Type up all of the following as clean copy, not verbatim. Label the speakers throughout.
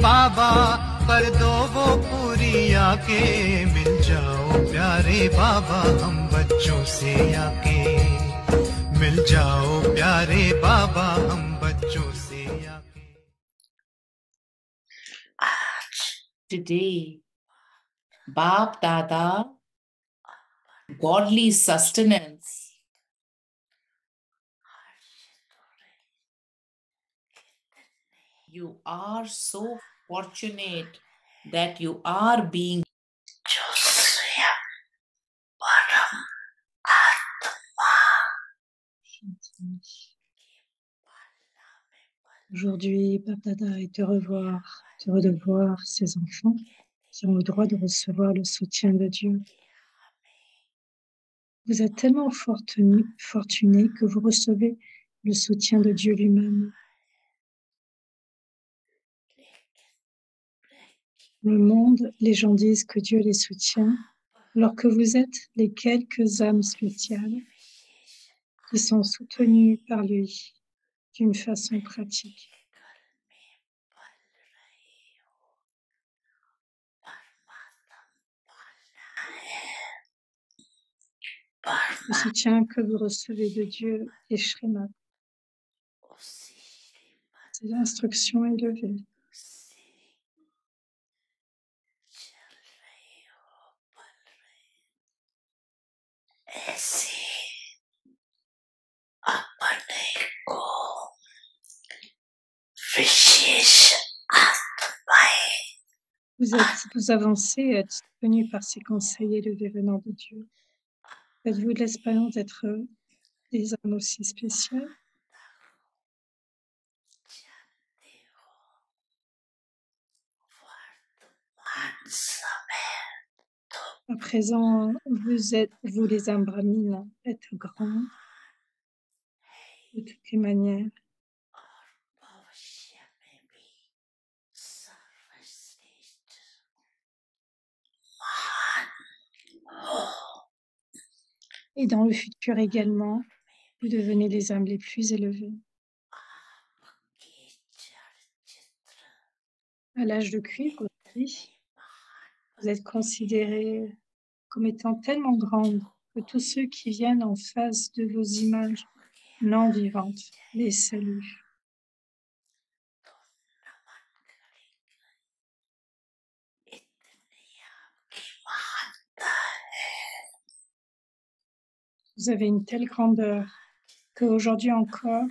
Speaker 1: बाबा कर दो वो पूरी आके, मिल जाओ प्यारे बाबा हम बच्चों से आके, मिल जाओ प्यारे बाबा हम बच्चों से आके।
Speaker 2: Today, Bap Dada, godly sustenance. You are so fortunate that you are being
Speaker 3: Aujourd'hui, Bap Dada est heureux de voir ses enfants qui ont le droit de recevoir le soutien de Dieu. Vous êtes tellement fortunés que vous recevez le soutien de Dieu lui-même. Dans le monde, les gens disent que Dieu les soutient, alors que vous êtes les quelques âmes spéciales qui sont soutenues par lui d'une façon pratique. Le soutien que vous recevez de Dieu est Shrimat. C'est l'instruction élevée. Vous avancez et êtes soutenus par ces conseils élevés venant de Dieu. Faites-vous de l'expérience d'être des âmes aussi spéciales? À présent, vous les âmes brahmines, êtes grands de toutes les manières. Et dans le futur également, vous devenez les âmes les plus élevées. À l'âge de cuivre aussi, vous êtes considérés comme étant tellement grandes que tous ceux qui viennent en face de vos images non vivantes les saluent. Vous avez une telle grandeur qu'aujourd'hui encore,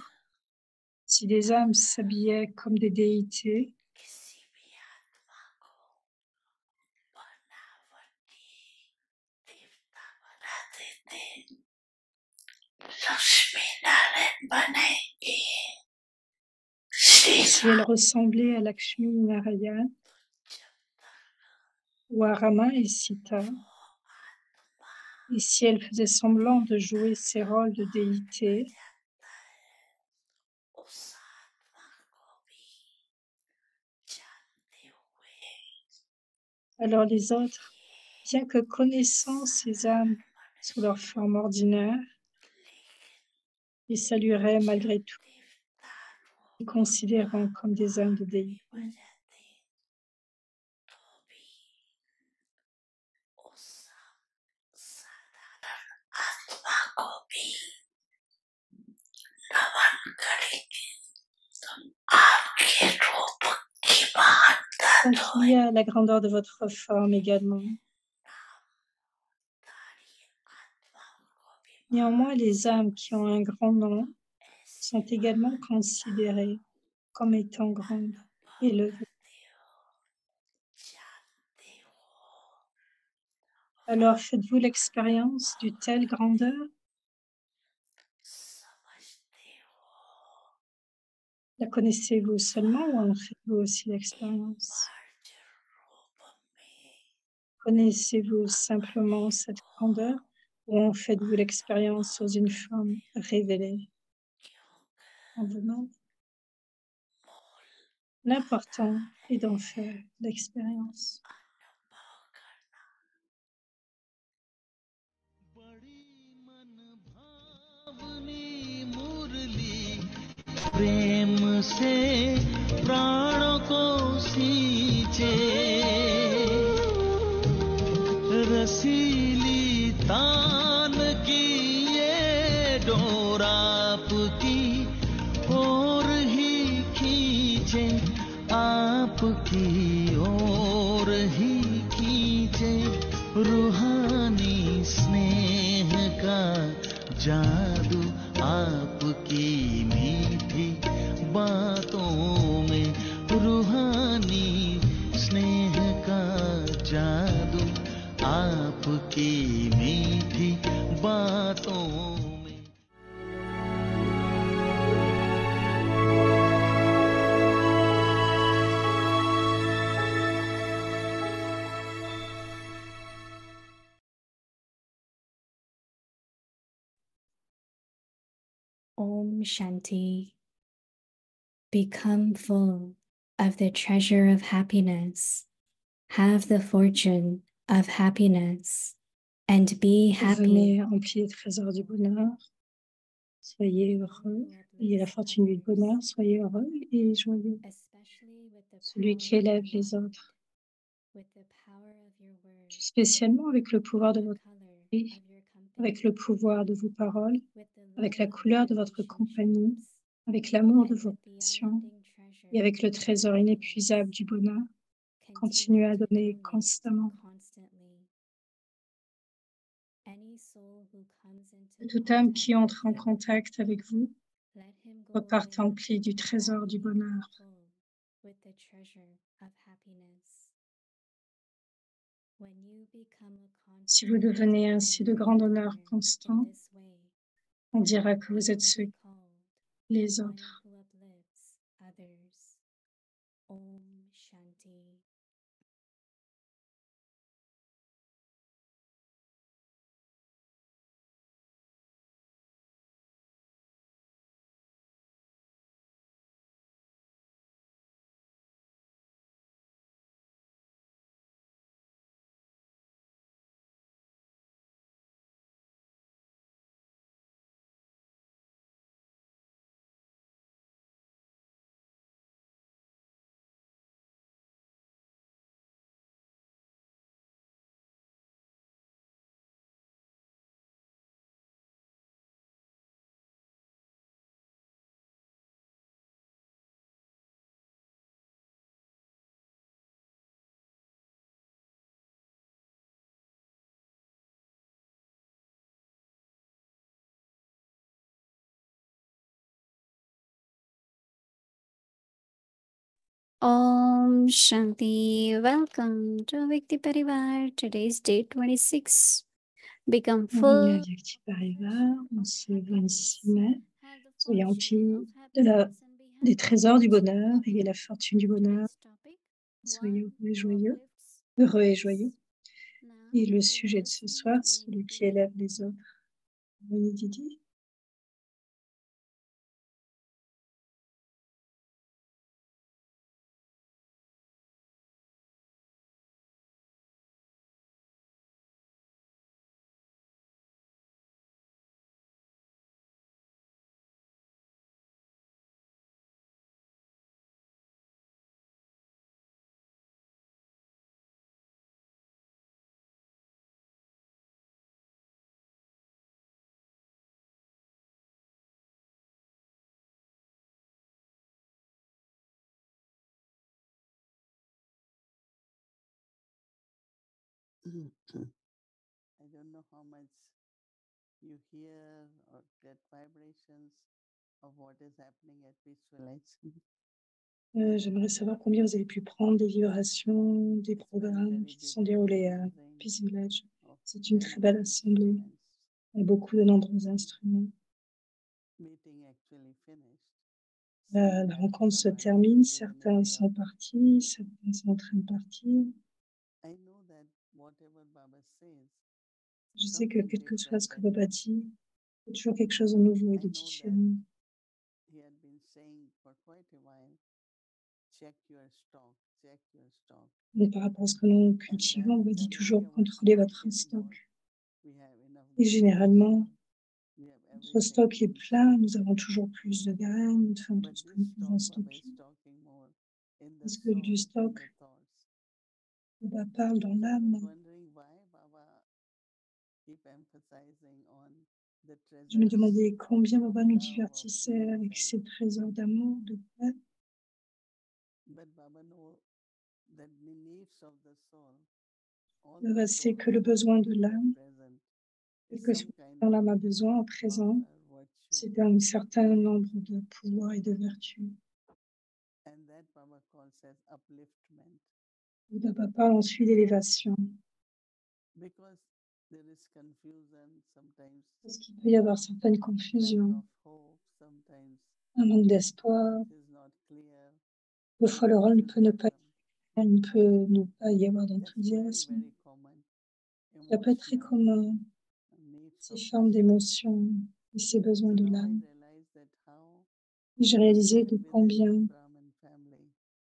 Speaker 3: si des âmes s'habillaient comme des déités, si elles ressemblaient à Lakshmi Narayan ou à Rama et Sita, et si elles faisaient semblant de jouer ces rôles de déité, alors les autres, bien que connaissant ces âmes sous leur forme ordinaire, les salueraient malgré tout, les considérant comme des âmes de déité. Donc, il y a la grandeur de votre forme également. Néanmoins, les âmes qui ont un grand nom sont également considérées comme étant grandes, élevées. Alors, faites-vous l'expérience d'une telle grandeur? La connaissez-vous seulement ou en faites-vous aussi l'expérience? Connaissez-vous simplement cette grandeur ou en faites-vous l'expérience sous une forme révélée en vous-même? L'important est d'en faire l'expérience.
Speaker 1: प्रेम से प्राणों को
Speaker 4: खींचे रसीली तान की ये डोर आपकी ओर ही खींचे आपकी ओर ही खींचे रूहानी स्नेह का जादू आपकी मीठी बातों में रूहानी स्नेह का जादू आपकी मीठी बातों में
Speaker 5: Om Shanti. Become full of the treasure of happiness. Have the fortune of happiness and be happy.
Speaker 3: Devenez rempli des trésors du bonheur. Soyez heureux. Ayez la fortune du bonheur. Soyez heureux et joyeux. Celui qui élève les autres. Tout spécialement avec le pouvoir de votre esprit, avec le pouvoir de vos paroles, avec la couleur de votre compagnie, avec l'amour de vos passions et avec le trésor inépuisable du bonheur. Continuez à donner constamment. Toute âme qui entre en contact avec vous repart emplie du trésor du bonheur. Si vous devenez ainsi de grand honneur constant, on dira que vous êtes ceux, les autres.
Speaker 5: Om Shanti. Om Shanti. Welcome to Vikti Parivar. Today's date 26. Become
Speaker 3: Bienvenue à
Speaker 5: full.
Speaker 3: Vikti Parivar, en ce 26 mai. Soyez emplis des trésors du bonheur, ayez la fortune du bonheur. Soyez heureux et joyeux. Heureux et joyeux. Et le sujet de ce soir, celui qui élève les autres. Oui, Didi.
Speaker 4: I don't know how much you hear or get vibrations of what is happening at Peaceful Lights.
Speaker 3: J'aimerais savoir combien vous avez pu prendre des vibrations, des programmes qui sont déroulés à Peace Village. C'est une très belle assemblée. Il y a beaucoup de nombreux instruments. La rencontre se termine, certains sont partis, certains sont en train de partir. Je sais que quel que soit ce que Baba dit, il y a toujours quelque chose de nouveau et de différent. Mais par rapport à ce que nous cultivons, on vous dit toujours contrôlez votre stock. Et généralement, notre stock est plein, nous avons toujours plus de graines, nous faisons tout ce que nous pouvons stocker.
Speaker 4: in the
Speaker 3: Puisque du
Speaker 4: soul, in
Speaker 3: stock,
Speaker 4: the thoughts.
Speaker 3: Baba parle dans
Speaker 4: So I was
Speaker 3: l'âme.
Speaker 4: wondering why Baba keep emphasizing on the
Speaker 3: Je me
Speaker 4: treasures
Speaker 3: demandais combien
Speaker 4: of
Speaker 3: Baba nous
Speaker 4: love, of
Speaker 3: divertissait avec
Speaker 4: peace,
Speaker 3: ses trésors d'amour, de paix.
Speaker 4: but Baba know that the needs of the soul, all
Speaker 3: Baba
Speaker 4: the
Speaker 3: sait
Speaker 4: souls
Speaker 3: que le besoin de
Speaker 4: in the
Speaker 3: l'âme,
Speaker 4: present
Speaker 3: quel
Speaker 4: is
Speaker 3: que
Speaker 4: some
Speaker 3: soit
Speaker 4: kind
Speaker 3: ce dont
Speaker 4: of
Speaker 3: l'âme a besoin en présent,
Speaker 4: power, virtue,
Speaker 3: c'est un certain nombre de pouvoirs et de vertus.
Speaker 4: and that Baba calls as upliftment.
Speaker 3: Et Baba parle ensuite d'élévation,
Speaker 4: Because there is confusion sometimes,
Speaker 3: parce qu'il peut y avoir certaines
Speaker 4: lack
Speaker 3: confusions,
Speaker 4: of hope sometimes,
Speaker 3: un manque d'espoir.
Speaker 4: it is not clear,
Speaker 3: Parfois, le rôle peut ne pas,
Speaker 4: enthusiasm.
Speaker 3: il peut ne pas y avoir
Speaker 4: That's very,
Speaker 3: d'enthousiasme.
Speaker 4: very common.
Speaker 3: Ça peut être très
Speaker 4: Emotional
Speaker 3: commun,
Speaker 4: needs
Speaker 3: ces
Speaker 4: of
Speaker 3: formes
Speaker 4: the soul.
Speaker 3: d'émotions et ces besoins
Speaker 4: So
Speaker 3: de
Speaker 4: now I
Speaker 3: l'âme.
Speaker 4: realize that how
Speaker 3: Et j'ai réalisé de
Speaker 4: within
Speaker 3: combien
Speaker 4: Brahman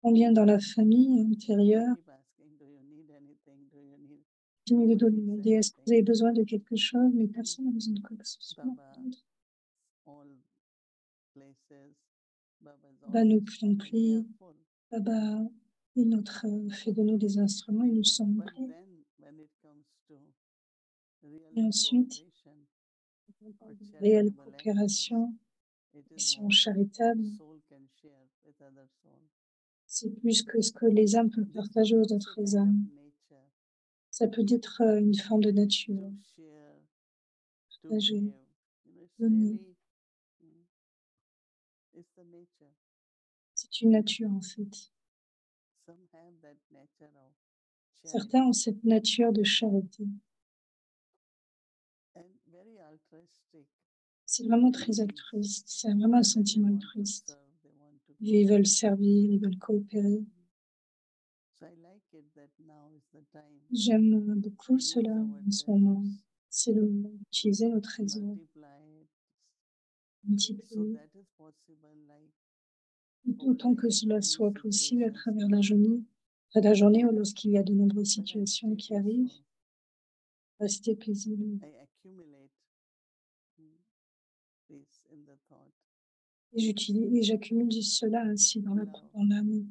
Speaker 4: family,
Speaker 3: dans la famille intérieure,
Speaker 4: keep asking, do you need anything? Do you need?
Speaker 3: continue de
Speaker 4: Nobody needs
Speaker 3: demander est-ce que vous avez
Speaker 4: anything.
Speaker 3: besoin de quelque chose, mais personne n'a besoin de quoi que ce soit.
Speaker 4: Baba, all places, Baba is
Speaker 3: Baba nous
Speaker 4: always coming. They
Speaker 3: plie,
Speaker 4: are full.
Speaker 3: Baba est fait de nous des instruments et nous sommes
Speaker 4: But
Speaker 3: prêts.
Speaker 4: then when it comes to
Speaker 3: Et
Speaker 4: really
Speaker 3: ensuite,
Speaker 4: cooperation or
Speaker 3: réelle
Speaker 4: charitable actions,
Speaker 3: coopération,
Speaker 4: it is
Speaker 3: action
Speaker 4: more
Speaker 3: charitable,
Speaker 4: what soul can share with other soul.
Speaker 3: c'est plus que ce que les âmes peuvent
Speaker 4: This
Speaker 3: partager aux
Speaker 4: becomes a
Speaker 3: autres
Speaker 4: kind
Speaker 3: âmes.
Speaker 4: of nature
Speaker 3: Ça peut être une forme de nature,
Speaker 4: to share, to
Speaker 3: partager,
Speaker 4: give. It's
Speaker 3: donner.
Speaker 4: really, it's the nature.
Speaker 3: C'est une nature en fait.
Speaker 4: Some have that nature of
Speaker 3: Certains ont
Speaker 4: charity
Speaker 3: cette nature de charité.
Speaker 4: and very altruistic.
Speaker 3: C'est vraiment très altruiste, c'est vraiment un
Speaker 4: That they
Speaker 3: sentiment
Speaker 4: want to
Speaker 3: altruiste.
Speaker 4: serve, they want to
Speaker 3: Ils veulent
Speaker 4: cooperate.
Speaker 3: servir, ils veulent coopérer.
Speaker 4: So I like it that now is the time
Speaker 3: J'aime beaucoup
Speaker 4: to use
Speaker 3: cela
Speaker 4: our
Speaker 3: en ce moment.
Speaker 4: treasures,
Speaker 3: C'est le moment d'utiliser nos trésors,
Speaker 4: multiply it. So
Speaker 3: multiplier.
Speaker 4: that is possible, like
Speaker 3: Autant que cela soit possible à travers la journée ou lorsqu'il y a de nombreuses
Speaker 4: but I
Speaker 3: situations
Speaker 4: stay
Speaker 3: qui arrivent,
Speaker 4: peaceful.
Speaker 3: rester paisible.
Speaker 4: I accumulate this in the thought.
Speaker 3: Et j'accumule cela ainsi dans
Speaker 4: Love.
Speaker 3: l'amour.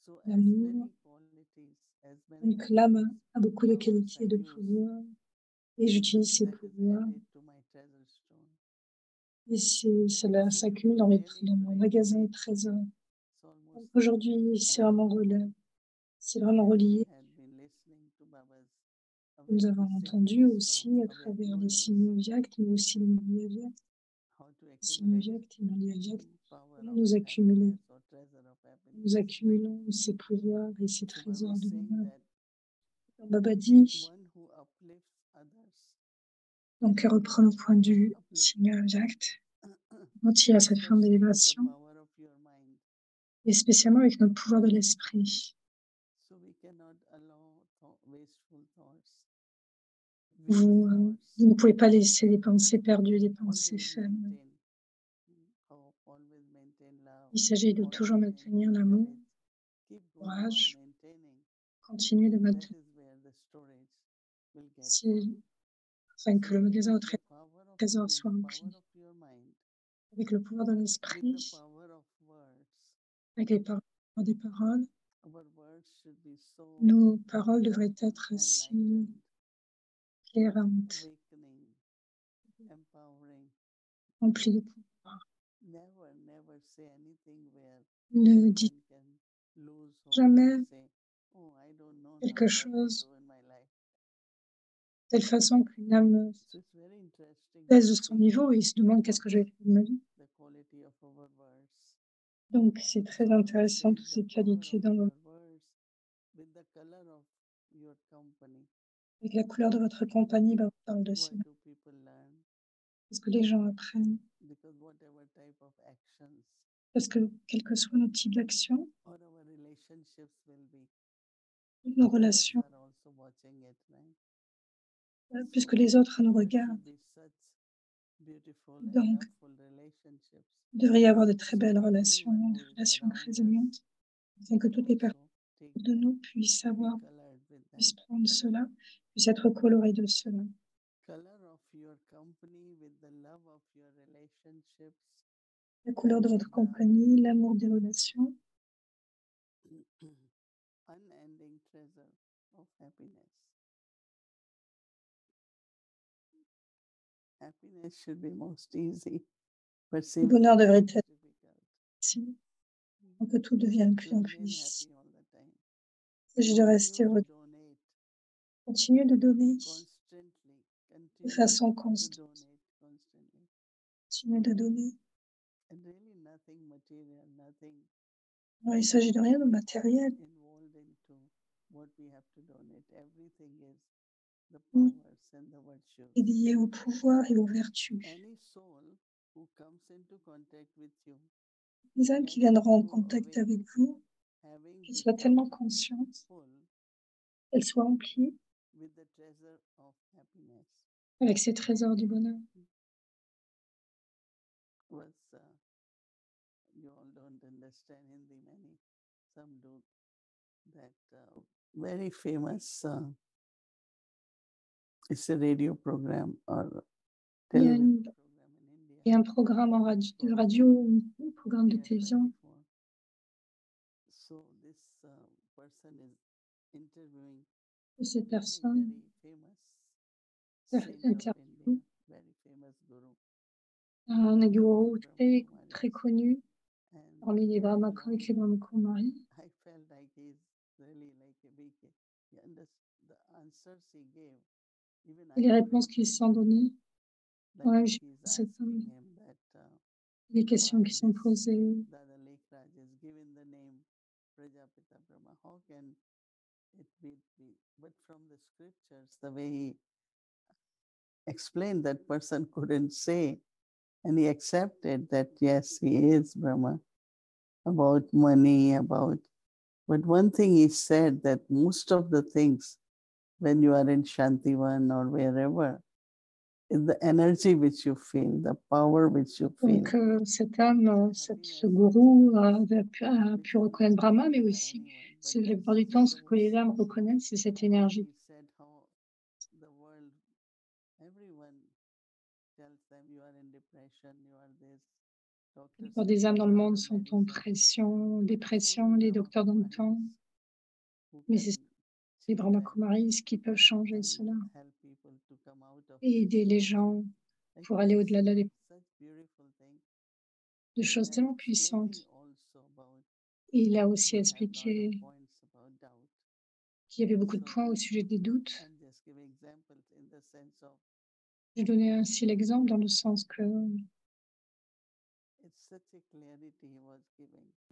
Speaker 4: So as
Speaker 3: L'amour.
Speaker 4: many qualities, as many
Speaker 3: Donc l'âme
Speaker 4: qualities,
Speaker 3: a beaucoup de
Speaker 4: powers
Speaker 3: qualités
Speaker 4: I
Speaker 3: et de
Speaker 4: use,
Speaker 3: pouvoirs, et j'utilise ces
Speaker 4: that is
Speaker 3: pouvoirs,
Speaker 4: added to my treasure stone.
Speaker 3: et cela
Speaker 4: So
Speaker 3: s'accumule dans
Speaker 4: really
Speaker 3: mon
Speaker 4: today
Speaker 3: magasin de
Speaker 4: it
Speaker 3: trésors.
Speaker 4: It's almost
Speaker 3: Aujourd'hui, c'est vraiment relié.
Speaker 4: had been listening to Baba's
Speaker 3: Nous avons
Speaker 4: awakening
Speaker 3: entendu
Speaker 4: signals
Speaker 3: aussi
Speaker 4: from
Speaker 3: à
Speaker 4: awake
Speaker 3: travers les
Speaker 4: knowledge,
Speaker 3: signaux Vyakt, mais aussi les non-liés Vyakt,
Speaker 4: how to
Speaker 3: signaux
Speaker 4: accumulate
Speaker 3: Vyakt et non-liés Vyakt,
Speaker 4: power
Speaker 3: comment
Speaker 4: of
Speaker 3: nous accumuler.
Speaker 4: happiness or treasure of happiness.
Speaker 3: Nous accumulons ces pouvoirs et ces
Speaker 4: So Baba
Speaker 3: trésors
Speaker 4: is
Speaker 3: de
Speaker 4: saying
Speaker 3: bonheur.
Speaker 4: that
Speaker 3: Baba dit,
Speaker 4: one who uplifts others,
Speaker 3: donc elle reprend le point du
Speaker 4: uplift,
Speaker 3: signal Vyakt, quand il y a cette forme
Speaker 4: especially with the
Speaker 3: d'élévation,
Speaker 4: power of your mind.
Speaker 3: et spécialement avec notre pouvoir de l'esprit.
Speaker 4: So we cannot allow wasteful thoughts, weak
Speaker 3: Vous
Speaker 4: thoughts.
Speaker 3: ne pouvez pas laisser des pensées perdues, des pensées
Speaker 4: Always
Speaker 3: faibles.
Speaker 4: maintain hope, always maintain love,
Speaker 3: Il s'agit de toujours
Speaker 4: always
Speaker 3: maintenir
Speaker 4: maintain
Speaker 3: l'amour,
Speaker 4: courage. Keep going on
Speaker 3: courage,
Speaker 4: maintaining.
Speaker 3: continuer de
Speaker 4: That
Speaker 3: maintenir,
Speaker 4: is where the storage will get
Speaker 3: si-
Speaker 4: full.
Speaker 3: afin que le magasin au
Speaker 4: With the power of,
Speaker 3: trésor
Speaker 4: with
Speaker 3: soit
Speaker 4: the
Speaker 3: rempli.
Speaker 4: power of your mind,
Speaker 3: Avec le pouvoir de
Speaker 4: with
Speaker 3: l'esprit,
Speaker 4: the power of words,
Speaker 3: avec les paroles des paroles,
Speaker 4: our words should be so
Speaker 3: nos paroles devraient
Speaker 4: helpful,
Speaker 3: être si
Speaker 4: enlightened,
Speaker 3: clairantes,
Speaker 4: awakening, empowering.
Speaker 3: remplies de pouvoir.
Speaker 4: Never, never say anything where
Speaker 3: Ne dites
Speaker 4: one can lose hope
Speaker 3: jamais
Speaker 4: and say, oh, I don't know now
Speaker 3: quelque
Speaker 4: what I
Speaker 3: chose
Speaker 4: do in my life.
Speaker 3: de telle façon qu'une âme
Speaker 4: So it's very interesting
Speaker 3: baisse
Speaker 4: to
Speaker 3: de son
Speaker 4: see
Speaker 3: niveau et se demande qu'est-ce
Speaker 4: what
Speaker 3: que je vais faire de ma vie.
Speaker 4: the quality of our words.
Speaker 3: Donc c'est très
Speaker 4: So Baba
Speaker 3: intéressant
Speaker 4: says
Speaker 3: toutes
Speaker 4: the
Speaker 3: ces
Speaker 4: power
Speaker 3: qualités
Speaker 4: of
Speaker 3: dans
Speaker 4: your words with the color of your company.
Speaker 3: avec la couleur de votre compagnie. Bah, on parle de
Speaker 4: What
Speaker 3: cela.
Speaker 4: do people learn?
Speaker 3: Qu'est-ce que les gens apprennent?
Speaker 4: Because whatever type of actions
Speaker 3: Parce que quel que soit notre type d'action,
Speaker 4: or our relationships will be,
Speaker 3: nos
Speaker 4: others
Speaker 3: relations,
Speaker 4: are also watching it, right?
Speaker 3: puisque les autres nous
Speaker 4: There
Speaker 3: regardent,
Speaker 4: should be such beautiful and
Speaker 3: donc
Speaker 4: lovefull relationships.
Speaker 3: il devrait y avoir de très
Speaker 4: So
Speaker 3: belles
Speaker 4: that
Speaker 3: relations,
Speaker 4: anyone
Speaker 3: des
Speaker 4: who is
Speaker 3: relations
Speaker 4: around
Speaker 3: très
Speaker 4: us
Speaker 3: aimantes, afin que
Speaker 4: can
Speaker 3: toutes les personnes
Speaker 4: also take
Speaker 3: de
Speaker 4: that,
Speaker 3: nous puissent
Speaker 4: be
Speaker 3: avoir,
Speaker 4: colored with that.
Speaker 3: puissent prendre cela, puissent être colorées de cela.
Speaker 4: Color of your company with the love of your relationships.
Speaker 3: La couleur de votre compagnie, l'amour des relations,
Speaker 4: unending treasure of happiness. Happiness should be most easy, but
Speaker 3: Le
Speaker 4: seems
Speaker 3: bonheur devrait
Speaker 4: most
Speaker 3: être
Speaker 4: difficult.
Speaker 3: facile, pour que tout devienne de plus en plus
Speaker 4: Remain
Speaker 3: difficile.
Speaker 4: happy all the time.
Speaker 3: Il s'agit de rester
Speaker 4: Continue
Speaker 3: heureux.
Speaker 4: to donate
Speaker 3: Continuer de donner
Speaker 4: constantly.
Speaker 3: de
Speaker 4: Continue
Speaker 3: façon
Speaker 4: to
Speaker 3: constante.
Speaker 4: donate constantly.
Speaker 3: Continuer de donner.
Speaker 4: And really nothing material, nothing
Speaker 3: Alors, il s'agit de rien de matériel.
Speaker 4: involved into what we have to donate. Everything is the
Speaker 3: Mm.
Speaker 4: powers and the virtues.
Speaker 3: est lié au pouvoir et aux vertus.
Speaker 4: Any soul who comes into contact with you,
Speaker 3: Les âmes
Speaker 4: let
Speaker 3: qui viendront en
Speaker 4: them go
Speaker 3: contact
Speaker 4: away
Speaker 3: avec vous,
Speaker 4: having
Speaker 3: qu'elles soient tellement
Speaker 4: become
Speaker 3: conscientes,
Speaker 4: full
Speaker 3: qu'elles soient remplies
Speaker 4: with the treasure of happiness.
Speaker 3: avec ces trésors du bonheur.
Speaker 4: Was you all don't understand Hindi, many some do. That very famous. It's a radio program or
Speaker 3: Il y a,
Speaker 4: television program in India.
Speaker 3: il y a un programme en de radio, un programme de
Speaker 4: India
Speaker 3: télévision.
Speaker 4: 24. So this person is interviewing
Speaker 3: Et cette
Speaker 4: very,
Speaker 3: personne
Speaker 4: very famous saint of
Speaker 3: interviewe
Speaker 4: India, very famous guru.
Speaker 3: un guru
Speaker 4: Brahma
Speaker 3: très,
Speaker 4: Kumaris.
Speaker 3: très connu
Speaker 4: And
Speaker 3: parmi les
Speaker 4: very
Speaker 3: Brahma,
Speaker 4: long,
Speaker 3: avec les Brahma Kumaris.
Speaker 4: I felt like he's really like a big, the answers he gave, even
Speaker 3: Et
Speaker 4: I
Speaker 3: les réponses
Speaker 4: couldn't
Speaker 3: qu'ils se sont
Speaker 4: remember.
Speaker 3: données,
Speaker 4: Like
Speaker 3: moi-même, j'ai
Speaker 4: he's
Speaker 3: cette,
Speaker 4: asking him that
Speaker 3: les questions
Speaker 4: why
Speaker 3: qui sont
Speaker 4: this
Speaker 3: posées.
Speaker 4: Dada Lekraj is given the name Prajapita Brahma. How can it be? But from the scriptures, the way he explained, that person couldn't say, and he accepted that yes, he is Brahma. About money, about, but one thing he said, that most of the things, when you are in Shantivan or wherever, is the energy which you feel, the power which you feel.
Speaker 3: Donc, cette âme, ce gourou a pu reconnaître Brahma, mais aussi, c'est la plupart du temps, ce que les âmes reconnaissent, c'est cette énergie.
Speaker 4: He said how the world, everyone tells them you are in depression, you are this.
Speaker 3: La
Speaker 4: Doctors
Speaker 3: plupart des âmes dans le monde sont en
Speaker 4: medicine.
Speaker 3: dépression, les docteurs dans le temps, mais c'est les Brahma Kumaris qui peuvent changer cela et aider les gens pour aller au-delà de choses tellement puissantes. Et il a aussi expliqué qu'il y avait beaucoup de points au sujet des doutes. Je donnais ainsi l'exemple dans le sens que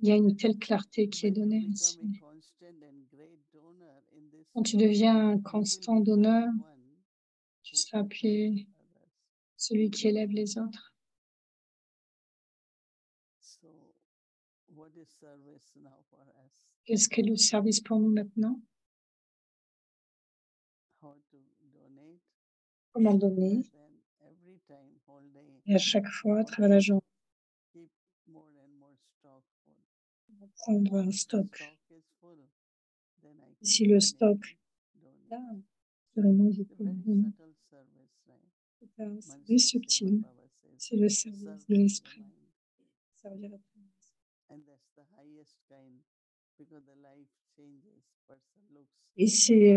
Speaker 3: il y a une telle clarté qui est donnée ici. Quand tu deviens un constant donneur, tu seras appelé celui qui élève les autres. Qu'est-ce qu'est le service pour nous maintenant? Comment donner? Et à chaque fois, à travers la journée, prendre un stock. Et si le stock est là, vraiment, je peux le donner. C'est un service subtil. C'est le service de l'esprit. Servir à tout le monde. Et c'est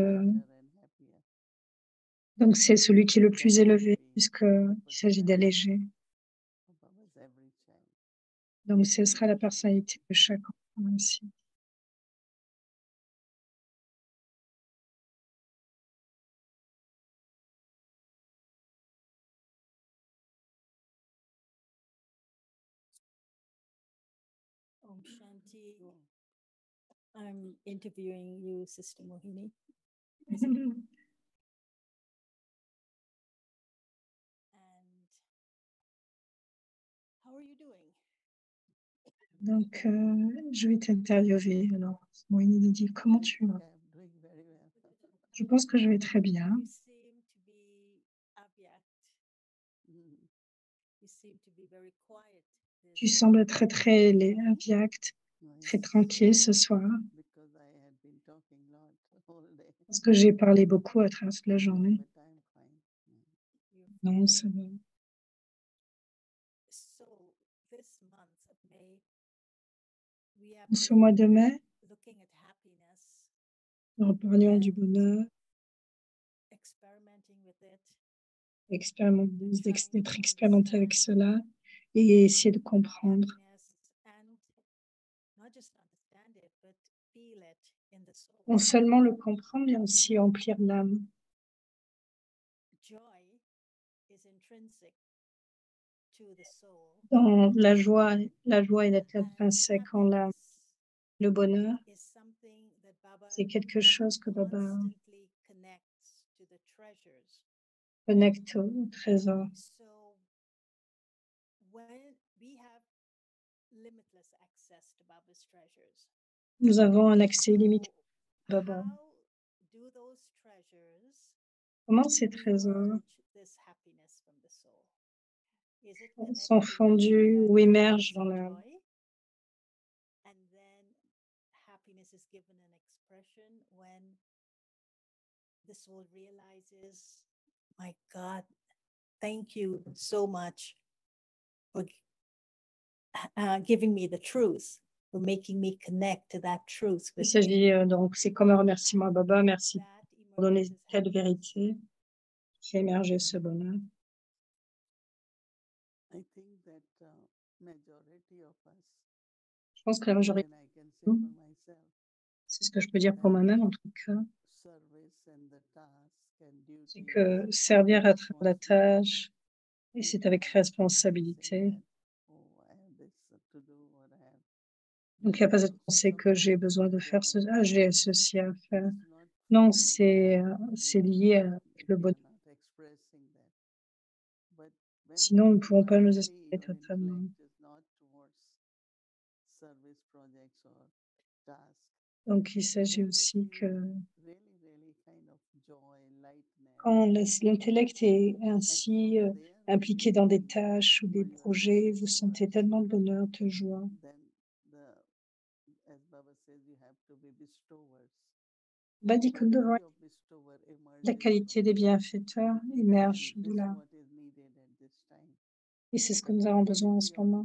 Speaker 3: donc c'est celui qui est le plus élevé puisqu'il s'agit d'alléger. Donc ce sera la personnalité de chaque enfant aussi.
Speaker 6: Om Shanti. I'm interviewing you, Sister Mohini. And how are you doing?
Speaker 3: Donc, je vais t'interviewer. Alors, Mohini me dit, comment tu vas? Je pense que je vais très bien.
Speaker 6: You seem to be abject. You seem to be very quiet.
Speaker 3: Tu sembles très, très abject, très tranquille ce soir. Parce que j'ai parlé beaucoup à travers toute la journée. Non, ça va.
Speaker 6: So, this month of May, we are
Speaker 3: Ce mois de mai,
Speaker 6: looking
Speaker 3: en parlant du bonheur,
Speaker 6: experimenting with it,
Speaker 3: d'être expérimenté avec cela et essayer de comprendre.
Speaker 6: happiness, and not just understand it, but feel it in the soul.
Speaker 3: Non seulement le comprendre, mais aussi remplir l'âme.
Speaker 6: Joy is intrinsic to the soul.
Speaker 3: Dans la joie est intrinsèque en l'âme. Le bonheur,
Speaker 6: Is something that Baba
Speaker 3: c'est quelque chose que Baba
Speaker 6: constantly connects to the treasures.
Speaker 3: connecte au trésor.
Speaker 6: So when we have limitless access to Baba's treasures,
Speaker 3: Nous avons un accès illimité à Baba.
Speaker 6: how do those treasures
Speaker 3: Comment ces trésors
Speaker 6: emerge this happiness from the soul? Is it
Speaker 3: sont
Speaker 6: connected
Speaker 3: fondus
Speaker 6: to
Speaker 3: ou
Speaker 6: that
Speaker 3: émergent
Speaker 6: increase
Speaker 3: dans
Speaker 6: in
Speaker 3: l'âme?
Speaker 6: joy? And then happiness is given an expression when the soul realizes, my God, thank you so much for giving me the truth, for making me connect to that truth.
Speaker 3: Il s'agit donc, c'est comme un remerciement à Baba. Merci pour donner telle vérité qui a émergé ce bonheur.
Speaker 4: I think that majority of us,
Speaker 3: Je pense que la majorité,
Speaker 4: and I can say for myself,
Speaker 3: c'est ce que je peux dire pour moi-même en tout cas,
Speaker 4: service and the task and
Speaker 3: c'est
Speaker 4: duty.
Speaker 3: que servir à travers la tâche, et c'est avec responsabilité. Donc, il n'y a pas cette pensée que j'ai besoin de faire j'ai ceci à faire. Non, c'est lié avec le bonheur. Sinon, nous ne pouvons pas nous exprimer totalement. Donc, il s'agit aussi que quand l'intellect est ainsi impliqué dans des tâches ou des projets, vous sentez tellement de bonheur, de joie. Baba dit que nous devons la qualité des bienfaiteurs émerge de là. Et c'est ce que nous avons besoin en ce moment.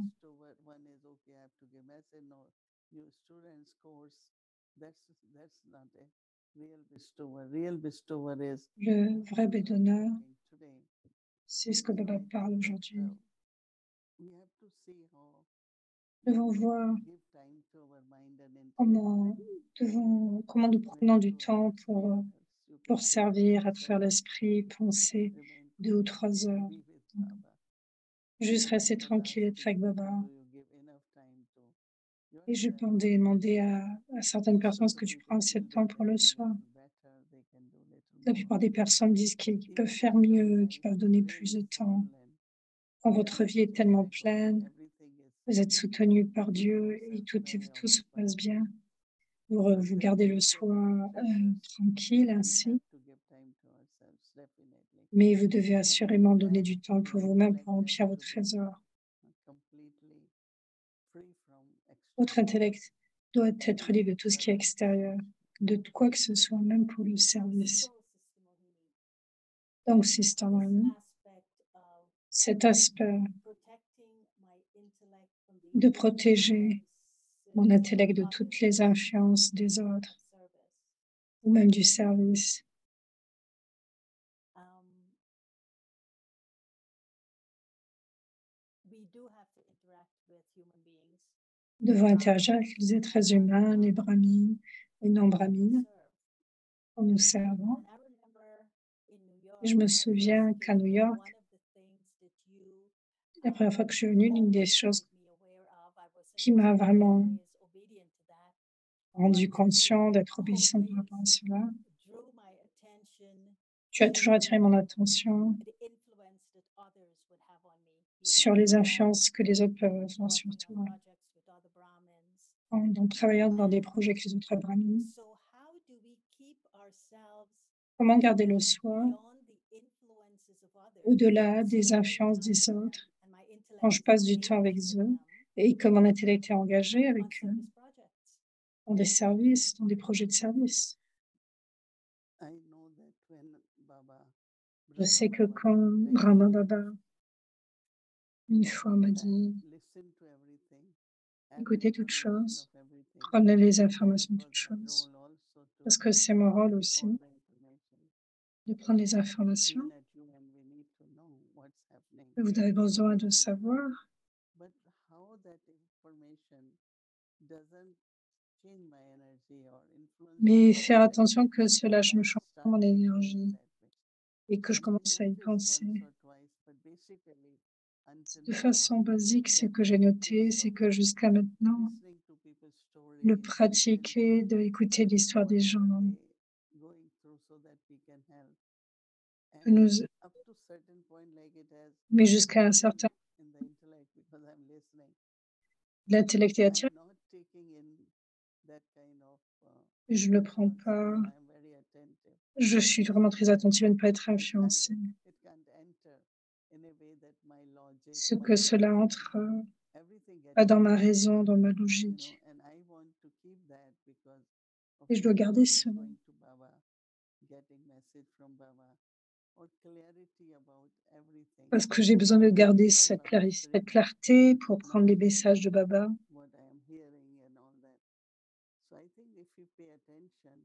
Speaker 3: Le vrai bédonneur, c'est ce que Baba parle aujourd'hui. Nous devons voir comment nous prenons du temps pour servir à travers l'esprit, penser 2 ou 3 heures. Juste rester tranquille et être avec Baba. Et je peux demander à certaines personnes, est-ce que tu prends assez de temps pour le soir? La plupart des personnes disent qu'ils peuvent faire mieux, qu'ils peuvent donner plus de temps. Quand votre vie est tellement pleine, vous êtes soutenu par Dieu et tout se passe bien. Vous gardez le soi tranquille ainsi. Mais vous devez assurément donner du temps pour vous-même pour remplir votre trésor. Votre intellect doit être libre de tout ce qui est extérieur, de quoi que ce soit, même pour le service. Donc, Sister Marnie, cet aspect de protéger mon intellect de toutes les influences des autres, ou même du service. Nous devons interagir avec les êtres humains, les brahmines, les non-brahmines, en nous servant. Et je me souviens qu'à New York, la première fois que je suis venue, l'une des choses qui m'a vraiment rendu conscient d'être obéissante par rapport à cela, tu as toujours attiré mon attention sur les influences que les autres peuvent avoir sur toi en travaillant dans des projets avec les autres brahmins. Comment garder le soi au-delà des influences des autres quand je passe du temps avec eux et que mon intellect est engagé avec eux dans des services, dans des projets de service. Je sais que quand Brahma Baba, une fois, m'a dit écoutez toutes choses, prenez les informations de toutes choses. parce que c'est mon rôle aussi
Speaker 4: all the information.
Speaker 3: de prendre les informations.
Speaker 4: Even at UN, we need to know what's happening.
Speaker 3: Vous avez besoin de savoir,
Speaker 4: But how that information doesn't change my energy or influence
Speaker 3: mais
Speaker 4: my
Speaker 3: faire
Speaker 4: energy,
Speaker 3: attention que cela ne
Speaker 4: and
Speaker 3: change pas
Speaker 4: start
Speaker 3: mon
Speaker 4: thinking
Speaker 3: énergie
Speaker 4: that way.
Speaker 3: et que je
Speaker 4: And I
Speaker 3: commence à y
Speaker 4: noticed
Speaker 3: penser.
Speaker 4: once or twice, but basically until
Speaker 3: De
Speaker 4: now,
Speaker 3: façon basique, ce
Speaker 4: that
Speaker 3: que j'ai noté,
Speaker 4: practice
Speaker 3: c'est
Speaker 4: of
Speaker 3: que jusqu'à maintenant,
Speaker 4: listening to people's stories,
Speaker 3: le
Speaker 4: listening
Speaker 3: pratiquer,
Speaker 4: to
Speaker 3: d'écouter l'histoire des gens,
Speaker 4: whatever they going through so that we can help.
Speaker 3: que
Speaker 4: And
Speaker 3: nous,
Speaker 4: up to certain point, like it has
Speaker 3: mais jusqu'à un
Speaker 4: pulled
Speaker 3: certain
Speaker 4: in the intellect because I'm listening.
Speaker 3: l'intellect est attiré,
Speaker 4: I'm not taking in that kind of
Speaker 3: je ne le prends
Speaker 4: influence.
Speaker 3: pas.
Speaker 4: I'm very attentive.
Speaker 3: Je suis vraiment très attentive à ne pas être influencée.
Speaker 4: It can't enter in a way that my logic,
Speaker 3: Ce
Speaker 4: my
Speaker 3: que cela entre
Speaker 4: everything gets
Speaker 3: pas dans ma
Speaker 4: interrupted,
Speaker 3: raison, dans ma
Speaker 4: you know,
Speaker 3: logique.
Speaker 4: and I want to keep that because of
Speaker 3: Et je dois
Speaker 4: many
Speaker 3: garder
Speaker 4: times
Speaker 3: cela.
Speaker 4: going to Baba, getting message from Baba, or clarity about everything.
Speaker 3: Parce que j'ai besoin de garder cette clarté pour prendre les
Speaker 4: Now
Speaker 3: messages de Baba.
Speaker 4: what I am hearing and all that. So I think if you pay attention,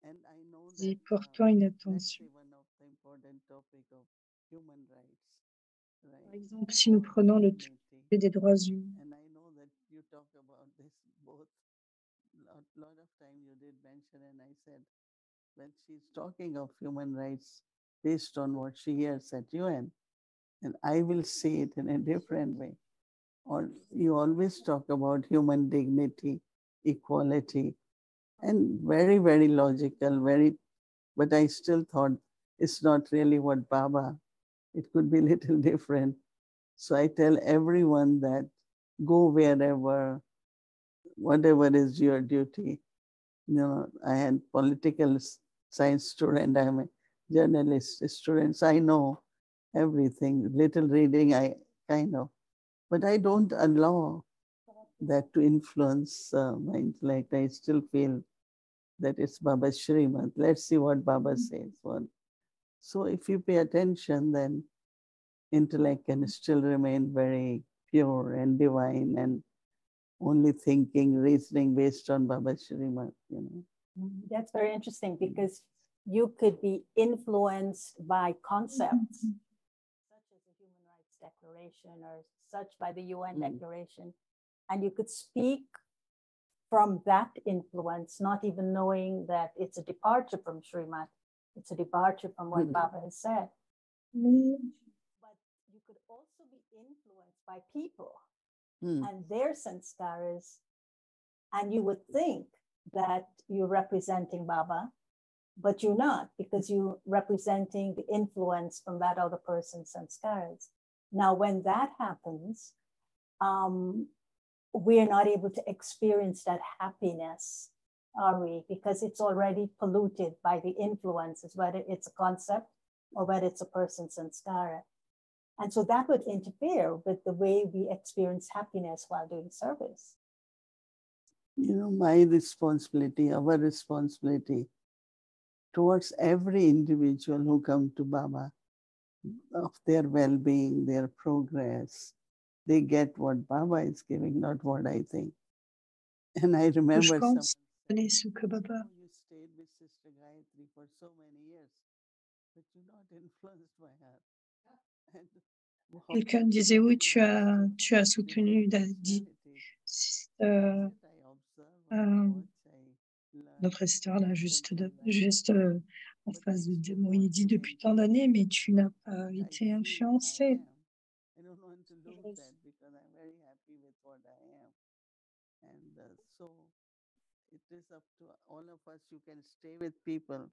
Speaker 4: and I know that
Speaker 3: Et portant une
Speaker 4: let's
Speaker 3: attention.
Speaker 4: say one of the important topic of human rights,
Speaker 3: Par
Speaker 4: right?
Speaker 3: exemple, si nous
Speaker 4: Or
Speaker 3: prenons le
Speaker 4: dignity.
Speaker 3: sujet des droits humains,
Speaker 4: And I know that you talk about this both. Lot of time you did mention, and I said when she's talking of human rights based on what she hears at UN, and I will see it in a different way. Or you always talk about human dignity, equality, and very, very logical, but I still thought it's not really what Baba, it could be a little different. So I tell everyone that go wherever, whatever is your duty. You know, I had political science student, I'm a journalist student, so I know everything. Little reading, I kind of, but I don't allow that to influence my intellect. I still feel that it's Baba's Shrimad. Let's see what Baba says. So if you pay attention, then intellect can still remain very pure and divine and only thinking, reasoning based on Baba's Shrimad, you know.
Speaker 6: That's very interesting because you could be influenced by concepts such as the Human Rights Declaration or such by the UN Declaration, and you could speak from that influence, not even knowing that it's a departure from Srimad, it's a departure from what Baba has said. But you could also be influenced by people and their sanskaras, and you would think that you're representing Baba, but you're not, because you're representing the influence from that other person's sanskaras. Now, when that happens, we're not able to experience that happiness, are we? Because it's already polluted by the influences, whether it's a concept or whether it's a person's sanskara. And so that would interfere with the way we experience happiness while doing service.
Speaker 4: You know, my responsibility, our responsibility towards every individual who come to Baba, of their well-being, their progress, they get what Baba is giving, not what I think. And I remember
Speaker 3: Je
Speaker 4: someone
Speaker 3: pense donner ce que
Speaker 4: said,
Speaker 3: Baba.
Speaker 4: "Oh, you stayed with Sister Gayatri for so many years, but you're not influenced by her." And wow,
Speaker 3: Quelqu'un disait oui, tu as soutenu
Speaker 4: personalities.
Speaker 3: euh,
Speaker 4: I observe, I watch, I learn.
Speaker 3: notre star là, juste en
Speaker 4: But
Speaker 3: face
Speaker 4: I
Speaker 3: de
Speaker 4: still
Speaker 3: moi. Il
Speaker 4: want
Speaker 3: dit
Speaker 4: to
Speaker 3: depuis tant
Speaker 4: maintain
Speaker 3: d'années, mais tu n'as pas
Speaker 4: what I
Speaker 3: été
Speaker 4: feel I
Speaker 3: influencé.
Speaker 4: am. I don't want to lose that because I'm very happy with what I am. And so it is up to all of us. You can stay with people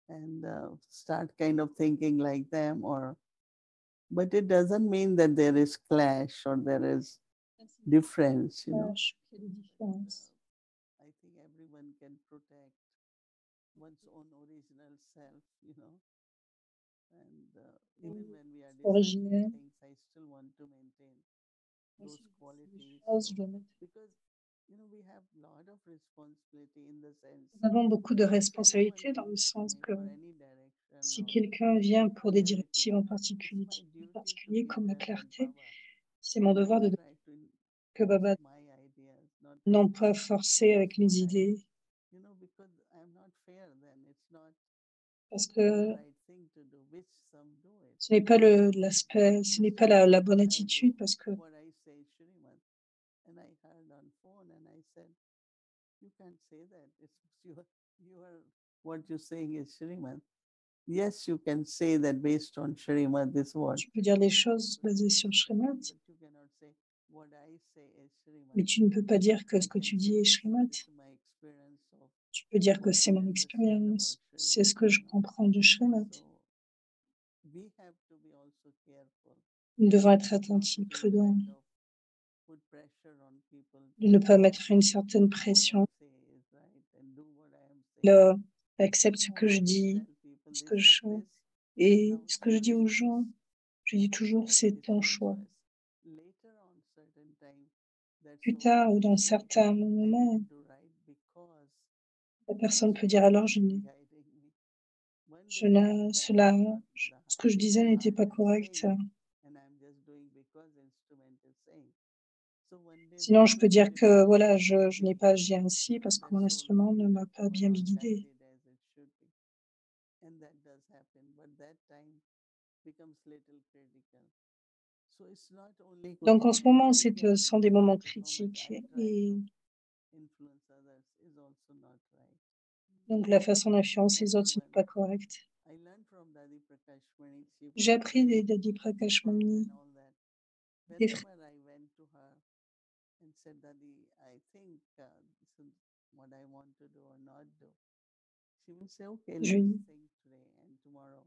Speaker 4: and start kind of thinking like them, but it doesn't mean that there is clash or there is difference, you know. I think everyone can protect one's own original self, you know. And even when we are
Speaker 3: Original.
Speaker 4: deciding things, I still want to maintain those qualities. Because, you know, we have a lot of responsibility in the sense.
Speaker 3: Nous avons beaucoup de
Speaker 4: if anyone
Speaker 3: responsabilités dans le
Speaker 4: comes to
Speaker 3: sens
Speaker 4: me
Speaker 3: que
Speaker 4: for any direction
Speaker 3: si
Speaker 4: or
Speaker 3: quelqu'un vient pour des
Speaker 4: clarity,
Speaker 3: directives en
Speaker 4: it's my
Speaker 3: particulier
Speaker 4: duty to
Speaker 3: comme la
Speaker 4: give them what
Speaker 3: clarté,
Speaker 4: Baba.
Speaker 3: c'est mon devoir de
Speaker 4: Not try to
Speaker 3: que Baba
Speaker 4: force my ideas, not
Speaker 3: non
Speaker 4: try
Speaker 3: pas
Speaker 4: to
Speaker 3: forcer avec
Speaker 4: force
Speaker 3: mes
Speaker 4: what I,
Speaker 3: idées.
Speaker 4: you know, I'm not fair then. It's not
Speaker 3: parce
Speaker 4: the
Speaker 3: que
Speaker 4: right thing to do, which some do it.
Speaker 3: ce n'est pas l'aspect, ce n'est pas la bonne attitude, parce que
Speaker 4: What I say is Shriman. And I heard on phone and I said, you can't say that. It's you are what you're saying is Shriman. Yes, you can say that based on Shrimad, this word.
Speaker 3: tu peux dire les choses basées sur le Srimad,
Speaker 4: But you cannot say what I say is Shrimad.
Speaker 3: mais tu ne peux pas dire que ce que tu dis est Srimad.
Speaker 4: It's my experience of
Speaker 3: Tu peux dire que
Speaker 4: what
Speaker 3: c'est
Speaker 4: I
Speaker 3: mon
Speaker 4: understand
Speaker 3: expérience,
Speaker 4: about
Speaker 3: c'est ce
Speaker 4: Shrimad.
Speaker 3: que je comprends de Srimad.
Speaker 4: So we have to be also careful
Speaker 3: Nous devons être
Speaker 4: not
Speaker 3: attentifs,
Speaker 4: to
Speaker 3: prudents,
Speaker 4: kind of put pressure on people
Speaker 3: de ne
Speaker 4: to
Speaker 3: pas mettre une certaine
Speaker 4: what I
Speaker 3: pression.
Speaker 4: say is right and do what I am saying.
Speaker 3: Accepte ce que je dis,
Speaker 4: Tell people
Speaker 3: ce
Speaker 4: this
Speaker 3: que
Speaker 4: is
Speaker 3: je fais.
Speaker 4: this.
Speaker 3: Et
Speaker 4: Now
Speaker 3: ce
Speaker 4: it's
Speaker 3: que je
Speaker 4: your
Speaker 3: dis aux
Speaker 4: choice.
Speaker 3: gens, je dis toujours, c'est
Speaker 4: It's
Speaker 3: ton
Speaker 4: your
Speaker 3: choix.
Speaker 4: choice. Later on, certain time, that
Speaker 3: Plus
Speaker 4: soul
Speaker 3: tard ou
Speaker 4: will
Speaker 3: dans
Speaker 4: say,
Speaker 3: certains
Speaker 4: I
Speaker 3: moments,
Speaker 4: didn't do right because
Speaker 3: la personne peut dire
Speaker 4: someone
Speaker 3: alors
Speaker 4: was guiding me. One
Speaker 3: je
Speaker 4: day
Speaker 3: n'ai-
Speaker 4: that
Speaker 3: cela,
Speaker 4: was not
Speaker 3: ce que je disais
Speaker 4: the
Speaker 3: n'était
Speaker 4: heart
Speaker 3: pas
Speaker 4: is
Speaker 3: correct.
Speaker 4: saying, and I'm just doing because instrument is saying. So one day
Speaker 3: Sinon,
Speaker 4: that
Speaker 3: je peux dire
Speaker 4: spirit
Speaker 3: que
Speaker 4: will
Speaker 3: voilà,
Speaker 4: say,
Speaker 3: je n'ai pas agi ainsi parce que
Speaker 4: that
Speaker 3: mon
Speaker 4: soul
Speaker 3: instrument ne m'a pas
Speaker 4: was
Speaker 3: bien
Speaker 4: not
Speaker 3: guidé.
Speaker 4: guided as it should be. And that does happen, but that time becomes little critical. So it's not only
Speaker 3: Donc en ce moment,
Speaker 4: I can
Speaker 3: sont des moments critiques
Speaker 4: I try
Speaker 3: et
Speaker 4: to influence others is also not right.
Speaker 3: donc la façon d'influencer les autres, ce n'est pas correct.
Speaker 4: I learned from Dadi Prakash Mani. She was
Speaker 3: J'ai appris
Speaker 4: very
Speaker 3: des Dadi Prakash
Speaker 4: firm
Speaker 3: Mani,
Speaker 4: and all that.
Speaker 3: des fr-
Speaker 4: Whenever I went to her and said, Dadi, I think this is what I want to do or not do, she will say, okay,
Speaker 3: je,
Speaker 4: let's think today and tomorrow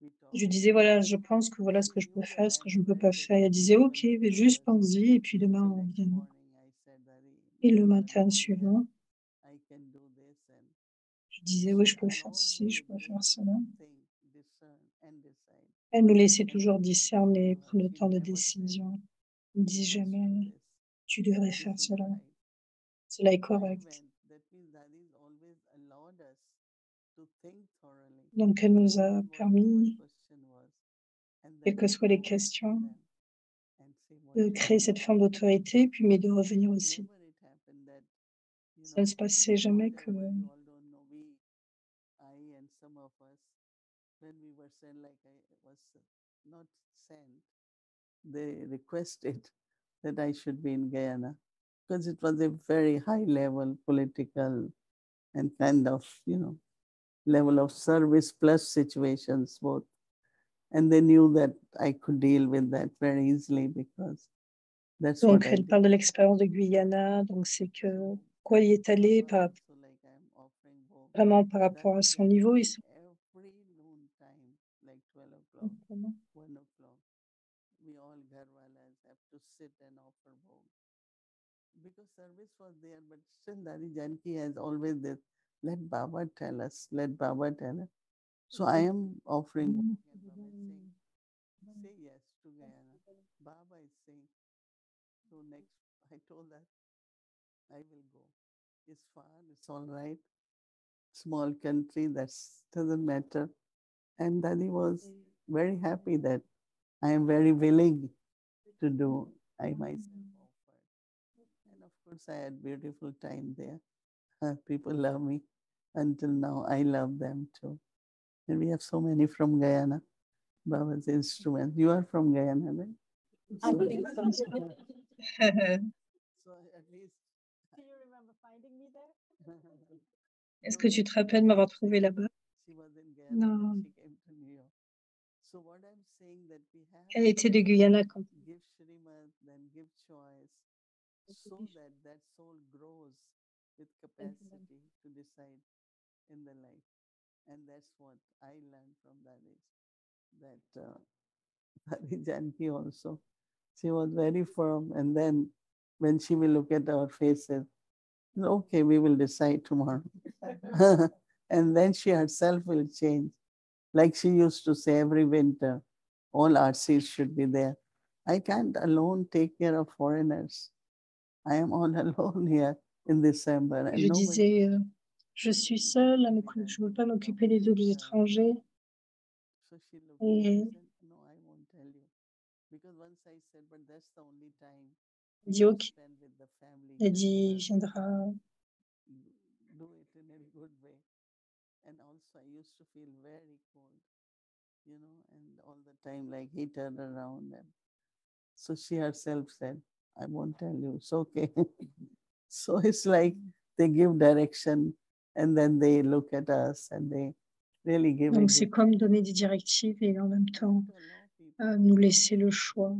Speaker 4: we talk.
Speaker 3: je disais voilà, je pense que voilà ce que je peux faire, ce que je ne peux pas faire. Elle disait ok, mais juste pense-y et puis demain on
Speaker 4: Next
Speaker 3: vient.
Speaker 4: morning I said, Dadi,
Speaker 3: Et le
Speaker 4: next
Speaker 3: matin
Speaker 4: morning
Speaker 3: suivant,
Speaker 4: I can do this and
Speaker 3: je disais oui, je peux
Speaker 4: she
Speaker 3: faire
Speaker 4: allowed
Speaker 3: ci,
Speaker 4: me
Speaker 3: je
Speaker 4: to
Speaker 3: peux
Speaker 4: do
Speaker 3: faire
Speaker 4: it,
Speaker 3: cela.
Speaker 4: think, discern and decide.
Speaker 3: Elle nous laissait
Speaker 4: And
Speaker 3: toujours
Speaker 4: that's what I
Speaker 3: discerner,
Speaker 4: do.
Speaker 3: prendre le
Speaker 4: She
Speaker 3: temps de
Speaker 4: never said,
Speaker 3: décision. Elle ne disait
Speaker 4: you must do
Speaker 3: jamais
Speaker 4: this.
Speaker 3: tu devrais
Speaker 4: This
Speaker 3: faire
Speaker 4: is
Speaker 3: cela.
Speaker 4: right.
Speaker 3: Cela est
Speaker 4: I
Speaker 3: correct.
Speaker 4: went. That means Dadi's always allowed us to think thoroughly.
Speaker 3: Donc elle nous a
Speaker 4: Whatever
Speaker 3: permis,
Speaker 4: question was, and
Speaker 3: quelles
Speaker 4: then
Speaker 3: que soient les
Speaker 4: go back to
Speaker 3: questions,
Speaker 4: them and say what
Speaker 3: de
Speaker 4: should
Speaker 3: créer
Speaker 4: I
Speaker 3: cette
Speaker 4: do.
Speaker 3: forme d'autorité, puis mais de revenir
Speaker 4: But
Speaker 3: aussi.
Speaker 4: never it happened that, you
Speaker 3: Ça
Speaker 4: know,
Speaker 3: ne se passait jamais que
Speaker 4: whatever you all don't know, I and some of us, when we were sent, like I was not sent, they requested that I should be in Guyana because it was a very high level political and kind of, level of service plus situations both. And they knew that I could deal with that very easily because that's
Speaker 3: donc
Speaker 4: what I
Speaker 3: elle
Speaker 4: did.
Speaker 3: parle de l'expérience de Guyana, donc c'est que quoi y est allé par,
Speaker 4: So like I'm offering both.
Speaker 3: vraiment par rapport à son niveau. Ils sont
Speaker 4: Every noon time, like 12 o'clock, 1 o'clock, we all Gharwalas have to sit and offer bhog. Because service was there, but still Dadi Janki has always this, let Baba tell us, let Baba tell us. So I am offering bhog and Baba is saying, say yes to Guyana. Baba is saying, so next, I told that I will go. It's far, it's all right. Small country, that doesn't matter. And Dadi was very happy that I am very willing to do. I myself offered. And of course, I had beautiful time there. People love me. Until now, I love them too. And we have so many from Guyana. Baba's instruments. You are from Guyana, right?
Speaker 6: I think so.
Speaker 4: So at least.
Speaker 6: Do you remember finding me there?
Speaker 3: Est-ce que tu te rappelles m'avoir trouvé là-bas?
Speaker 4: She was in Guyana
Speaker 3: Non.
Speaker 4: when she came to New York. So what I'm saying that we have
Speaker 3: Elle était de Guyana quand
Speaker 4: give Shrimad, then give choice, so that that soul grows with capacity to decide in the life. And that's what I learned from that is that Hari Janki also. She was very firm. And then when she will look at our faces, okay, we will decide tomorrow. And then she herself will change. Like she used to say every winter, all our seats should be there. I can't alone take care of foreigners. I am all alone here in December. And
Speaker 3: je
Speaker 4: nobody
Speaker 3: disais, je suis seule, je ne veux pas m'occuper des autres étrangers.
Speaker 4: So she looked at me and said, no, I won't tell you. Because once I said, but that's the only time
Speaker 3: Elle dit
Speaker 4: you
Speaker 3: ok.
Speaker 4: spend with the family.
Speaker 3: Elle
Speaker 4: Just
Speaker 3: dit, il viendra.
Speaker 4: do it in in a good way. And also, I used to feel very cold, and all the time like heater around. And so she herself said, I won't tell you, it's okay. So it's like they give direction and then they look at us and they really give
Speaker 3: Donc
Speaker 4: a
Speaker 3: c'est
Speaker 4: good.
Speaker 3: comme donner des directives et en même temps
Speaker 4: To allow people
Speaker 3: nous
Speaker 4: to
Speaker 3: laisser le choix.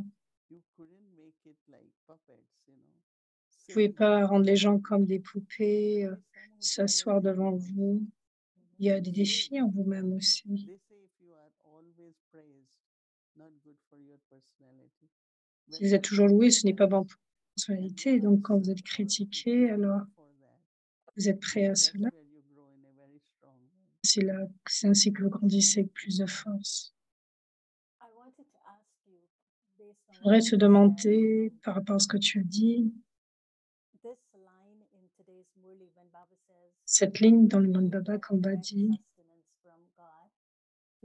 Speaker 4: you couldn't make it like puppets,
Speaker 3: Vous ne pouvez
Speaker 4: sitting
Speaker 3: pas
Speaker 4: there.
Speaker 3: rendre les gens comme des poupées,
Speaker 4: There is some who
Speaker 3: s'asseoir
Speaker 4: follow you
Speaker 3: devant
Speaker 4: also.
Speaker 3: vous. Il y a des
Speaker 4: It's
Speaker 3: défis
Speaker 4: good.
Speaker 3: en vous-même aussi.
Speaker 4: They say if you are always praised, not good for your personality.
Speaker 3: Si
Speaker 4: When
Speaker 3: vous
Speaker 4: you
Speaker 3: êtes toujours loué, ce n'est pas bon
Speaker 4: criticize,
Speaker 3: pour votre personnalité.
Speaker 4: and
Speaker 3: Donc quand
Speaker 4: vice
Speaker 3: vous êtes
Speaker 4: versa, or
Speaker 3: critiqué, alors
Speaker 4: ready for that,
Speaker 3: vous êtes prêt à
Speaker 4: that's
Speaker 3: cela.
Speaker 4: where you grow in a very strong way.
Speaker 3: C'est ainsi que vous grandissez avec plus de force.
Speaker 6: I wanted to ask you, based on
Speaker 3: Je voudrais
Speaker 6: what
Speaker 3: te
Speaker 6: you said,
Speaker 3: demander, par rapport à ce que tu as dit,
Speaker 6: this line in today's Murli when Baba says,
Speaker 3: cette ligne dans le monde
Speaker 6: "We
Speaker 3: Baba,
Speaker 6: get
Speaker 3: quand Baba
Speaker 6: direct
Speaker 3: dit,
Speaker 6: sustenance from God,"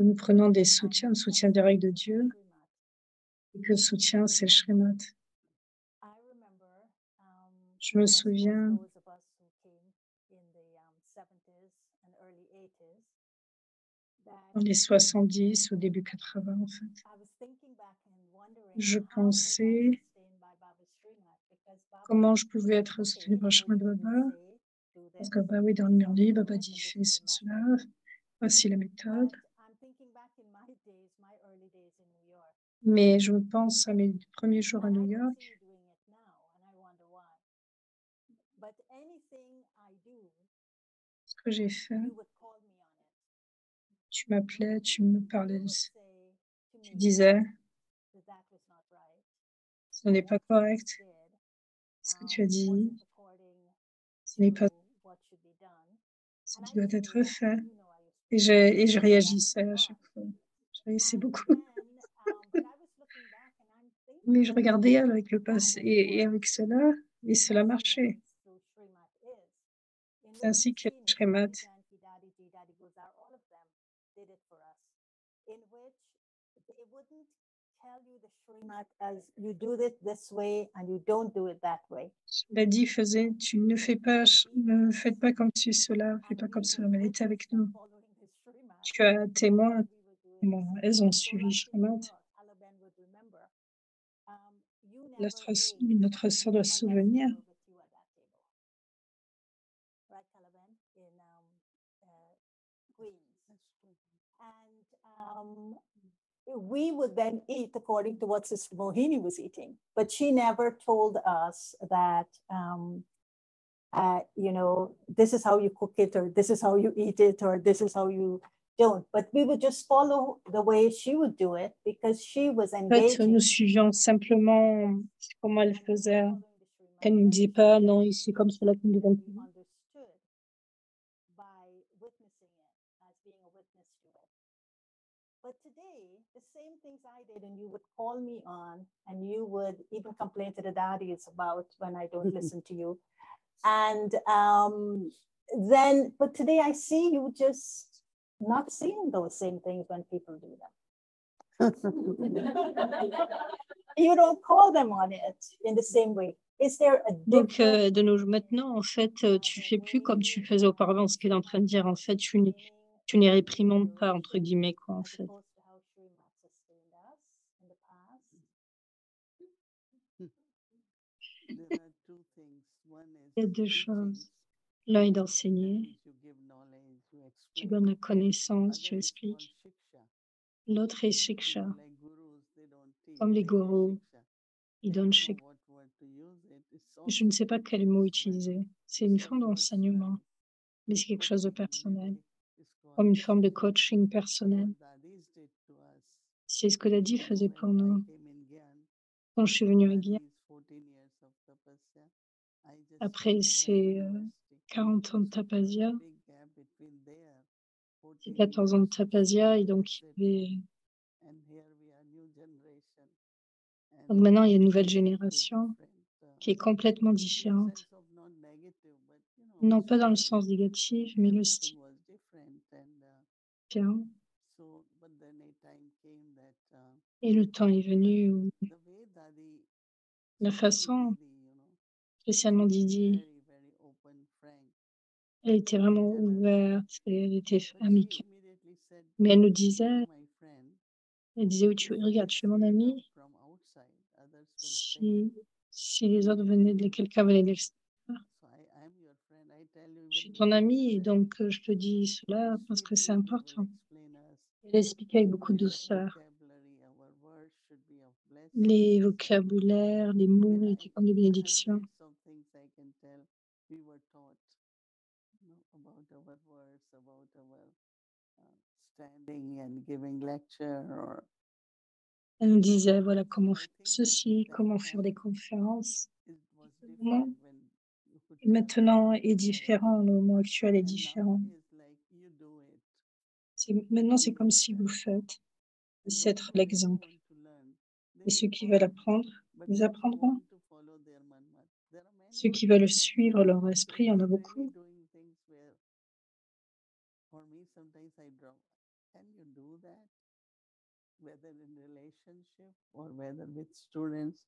Speaker 3: nous prenons des
Speaker 6: and
Speaker 3: soutiens, le
Speaker 6: that
Speaker 3: soutien direct de
Speaker 6: sustenance is the
Speaker 3: Dieu,
Speaker 6: Srimad.
Speaker 3: et que le soutien, c'est le Srimad.
Speaker 6: I remember,
Speaker 3: Je me
Speaker 6: as
Speaker 3: souviens,
Speaker 6: those of us who came in the 70s and early 80s, that
Speaker 3: dans les 70, au début 80, en fait,
Speaker 6: I was thinking back and wondering
Speaker 3: je
Speaker 6: how was I
Speaker 3: pensais
Speaker 6: sustained by Baba's Srimad, because Baba
Speaker 3: comment
Speaker 6: would
Speaker 3: je pouvais
Speaker 6: say,
Speaker 3: être
Speaker 6: okay,
Speaker 3: soutenue
Speaker 6: in
Speaker 3: par le chemin de
Speaker 6: Murli you
Speaker 3: Baba.
Speaker 6: say, do
Speaker 3: Parce
Speaker 6: this,
Speaker 3: que, bah oui, dans le
Speaker 6: this is how
Speaker 3: Murli,
Speaker 6: you do
Speaker 3: Baba
Speaker 6: it,
Speaker 3: dit,
Speaker 6: and this
Speaker 3: fais
Speaker 6: is the
Speaker 3: cela,
Speaker 6: method.
Speaker 3: voici la méthode.
Speaker 6: But I'm thinking back in my days, my early days in New York,
Speaker 3: Mais je pense à mes premiers jours à
Speaker 6: and
Speaker 3: New
Speaker 6: I don't
Speaker 3: York,
Speaker 6: see you doing it now, and I wonder why. But anything I do,
Speaker 3: ce que j'ai fait,
Speaker 6: you would call me on it.
Speaker 3: tu m'appelais, tu me parlais,
Speaker 6: You would say to
Speaker 3: tu
Speaker 6: me
Speaker 3: disais,
Speaker 6: that that was not right.
Speaker 3: ce n'est pas
Speaker 6: What you
Speaker 3: correct,
Speaker 6: just did
Speaker 3: ce que tu as dit,
Speaker 6: wasn't according
Speaker 3: ce n'est pas
Speaker 6: to what should be done.
Speaker 3: ce
Speaker 6: And
Speaker 3: qui
Speaker 6: I
Speaker 3: doit
Speaker 6: used to
Speaker 3: être
Speaker 6: react,
Speaker 3: fait.
Speaker 6: you know, I used to
Speaker 3: Et je
Speaker 6: react, that
Speaker 3: réagissais
Speaker 6: was
Speaker 3: à chaque
Speaker 6: wrong.
Speaker 3: fois. Je réagissais
Speaker 6: And
Speaker 3: beaucoup.
Speaker 6: then, but I was looking back and I'm
Speaker 3: Mais je
Speaker 6: thinking,
Speaker 3: regardais avec le
Speaker 6: that
Speaker 3: passé
Speaker 6: is
Speaker 3: et
Speaker 6: what
Speaker 3: avec cela, et cela marchait.
Speaker 6: sustenance through Srimad is. In
Speaker 3: C'est
Speaker 6: which
Speaker 3: ainsi
Speaker 6: we've
Speaker 3: que
Speaker 6: seen it,
Speaker 3: Shrimat,
Speaker 6: Mother Janki, Daddy Gulzar, all of them did it for us. In which they wouldn't tell you the Srimad as you do it this way and you don't do it that way.
Speaker 3: il a dit, faisait, tu ne fais pas, ne faites pas comme ci, cela, fais
Speaker 6: And
Speaker 3: pas
Speaker 6: we
Speaker 3: comme
Speaker 6: would
Speaker 3: cela, mais elle était
Speaker 6: witness
Speaker 3: avec
Speaker 6: them
Speaker 3: nous.
Speaker 6: following his Srimad.
Speaker 3: Tu as témoin
Speaker 6: And we would do it
Speaker 3: comment
Speaker 6: the same
Speaker 3: elles
Speaker 6: way.
Speaker 3: ont
Speaker 6: So
Speaker 3: suivi
Speaker 6: like in
Speaker 3: Shrimat.
Speaker 6: New York, Alaben would remember, you never
Speaker 3: Notre,
Speaker 6: ate
Speaker 3: notre sœur doit se
Speaker 6: unless we
Speaker 3: souvenir.
Speaker 6: were with you at that table. Right, Calaban, in Queens. And we would then eat according to what Sister Mohini was eating. But she never told us that, you know, this is how you cook it, or this is how you eat it, or this is how you don't. But we would just follow the way she would do it because she was
Speaker 3: En fait,
Speaker 6: engaging.
Speaker 3: nous suivions simplement comment elle
Speaker 6: And we were
Speaker 3: faisait.
Speaker 6: following the Srimad
Speaker 3: Elle ne nous disait
Speaker 6: very
Speaker 3: pas,
Speaker 6: clearly.
Speaker 3: non, ici comme cela, comme nous
Speaker 6: We
Speaker 3: devons.
Speaker 6: understood by witnessing it, as being a witness to it. But today, the same things I did, and you would call me on, and you would even complain to the daddies about when I don't listen to you. And then, but today I see you just not seeing those same things when people do them. You don't call them on it in the same way. Is there a
Speaker 3: Donc,
Speaker 6: difference?
Speaker 3: de nos jours maintenant, en fait, tu fais plus comme tu faisais auparavant, ce qu'elle est en train de dire. En fait, tu ne réprimandes pas, entre guillemets, quoi, en
Speaker 6: As
Speaker 3: fait.
Speaker 6: opposed to how Srimad sustained us in the past?
Speaker 4: There are two things. One
Speaker 3: Il y a
Speaker 4: is
Speaker 3: deux
Speaker 4: teaching,
Speaker 3: choses. L'un est
Speaker 4: that
Speaker 3: d'enseigner,
Speaker 4: means you give knowledge, you
Speaker 3: tu
Speaker 4: explain.
Speaker 3: donnes la connaissance,
Speaker 4: Other
Speaker 3: tu
Speaker 4: is called
Speaker 3: expliques.
Speaker 4: shiksha.
Speaker 3: L'autre est
Speaker 4: You
Speaker 3: shiksha.
Speaker 4: know, like gurus, they don't teach,
Speaker 3: Comme les
Speaker 4: they give
Speaker 3: gourous,
Speaker 4: shiksha.
Speaker 3: ils
Speaker 4: They
Speaker 3: donnent
Speaker 4: don't know
Speaker 3: shiksha.
Speaker 4: what word to use it. It's
Speaker 3: Je ne
Speaker 4: also
Speaker 3: sais pas quel mot utiliser. C'est une forme
Speaker 4: so-called
Speaker 3: d'enseignement,
Speaker 4: personal
Speaker 3: mais c'est quelque chose de
Speaker 4: coaching,
Speaker 3: personnel,
Speaker 4: maybe it's
Speaker 3: comme une
Speaker 4: called
Speaker 3: forme de
Speaker 4: shiksha.
Speaker 3: coaching
Speaker 4: What
Speaker 3: personnel.
Speaker 4: dadis did to us.
Speaker 3: C'est ce que Dadi
Speaker 4: You know,
Speaker 3: faisait pour
Speaker 4: when I
Speaker 3: nous.
Speaker 4: came in Gyan,
Speaker 3: Quand je suis venue à
Speaker 4: after
Speaker 3: Guy,
Speaker 4: these 14 years of tapasya, I just
Speaker 3: après
Speaker 4: started my
Speaker 3: ces
Speaker 4: university.
Speaker 3: 40 ans de
Speaker 4: So there was
Speaker 3: Tapasya,
Speaker 4: a big gap between there,
Speaker 3: ces
Speaker 4: 14
Speaker 3: 14 ans de
Speaker 4: years,
Speaker 3: Tapasya, et
Speaker 4: etc.
Speaker 3: donc il y avait.
Speaker 4: And here we are, new generation.
Speaker 3: Donc
Speaker 4: And
Speaker 3: maintenant, il y a une nouvelle
Speaker 4: completely
Speaker 3: génération
Speaker 4: different,
Speaker 3: qui est complètement
Speaker 4: in
Speaker 3: différente.
Speaker 4: sense of not negative, but
Speaker 3: Non pas dans le
Speaker 4: style,
Speaker 3: sens négatif, mais le style
Speaker 4: everything was different. And
Speaker 3: différent.
Speaker 4: so, but then a time came that
Speaker 3: Et le temps est venu où
Speaker 4: the way Dadi,
Speaker 3: la
Speaker 4: especially
Speaker 3: façon,
Speaker 4: Didi,
Speaker 3: spécialement
Speaker 4: was
Speaker 3: Didi,
Speaker 4: very, very open, frank.
Speaker 3: Elle était vraiment ouverte, et elle était
Speaker 4: But she
Speaker 3: amicale.
Speaker 4: immediately said,
Speaker 3: Mais elle nous
Speaker 4: "You
Speaker 3: disait,
Speaker 4: are my friend.
Speaker 3: oui, regarde, tu es mon ami.
Speaker 4: From outside, others will say,
Speaker 3: Si les autres venaient, quelqu'un venait de l'extérieur,
Speaker 4: so I am your friend. I tell you
Speaker 3: je suis
Speaker 4: even
Speaker 3: ton
Speaker 4: before
Speaker 3: ami
Speaker 4: you
Speaker 3: et
Speaker 4: say
Speaker 3: donc
Speaker 4: it."
Speaker 3: je te dis cela parce que c'est
Speaker 4: Sweetly, they will
Speaker 3: important.
Speaker 4: explain us.
Speaker 3: Elle expliquait avec beaucoup de
Speaker 4: Our
Speaker 3: douceur.
Speaker 4: vocabulary, our words should be of blessing.
Speaker 3: Les vocabulaires, les mots étaient comme des bénédictions.
Speaker 4: Some things I can tell we were taught, about our words, about our standing and giving lecture or
Speaker 3: Elle nous disait, voilà comment faire ceci, comment faire des conférences.
Speaker 4: it was
Speaker 3: Le moment
Speaker 4: different when you could
Speaker 3: est maintenant est différent, le moment actuel est différent.
Speaker 4: is like you do it.
Speaker 3: Maintenant, c'est comme si vous faites. C'est être l'exemple. Et ceux qui veulent apprendre, ils apprendront. Ceux qui veulent suivre leur esprit, il y en a beaucoup.
Speaker 4: For me, sometimes I draw. Can you do that? Whether in relationship or whether with students.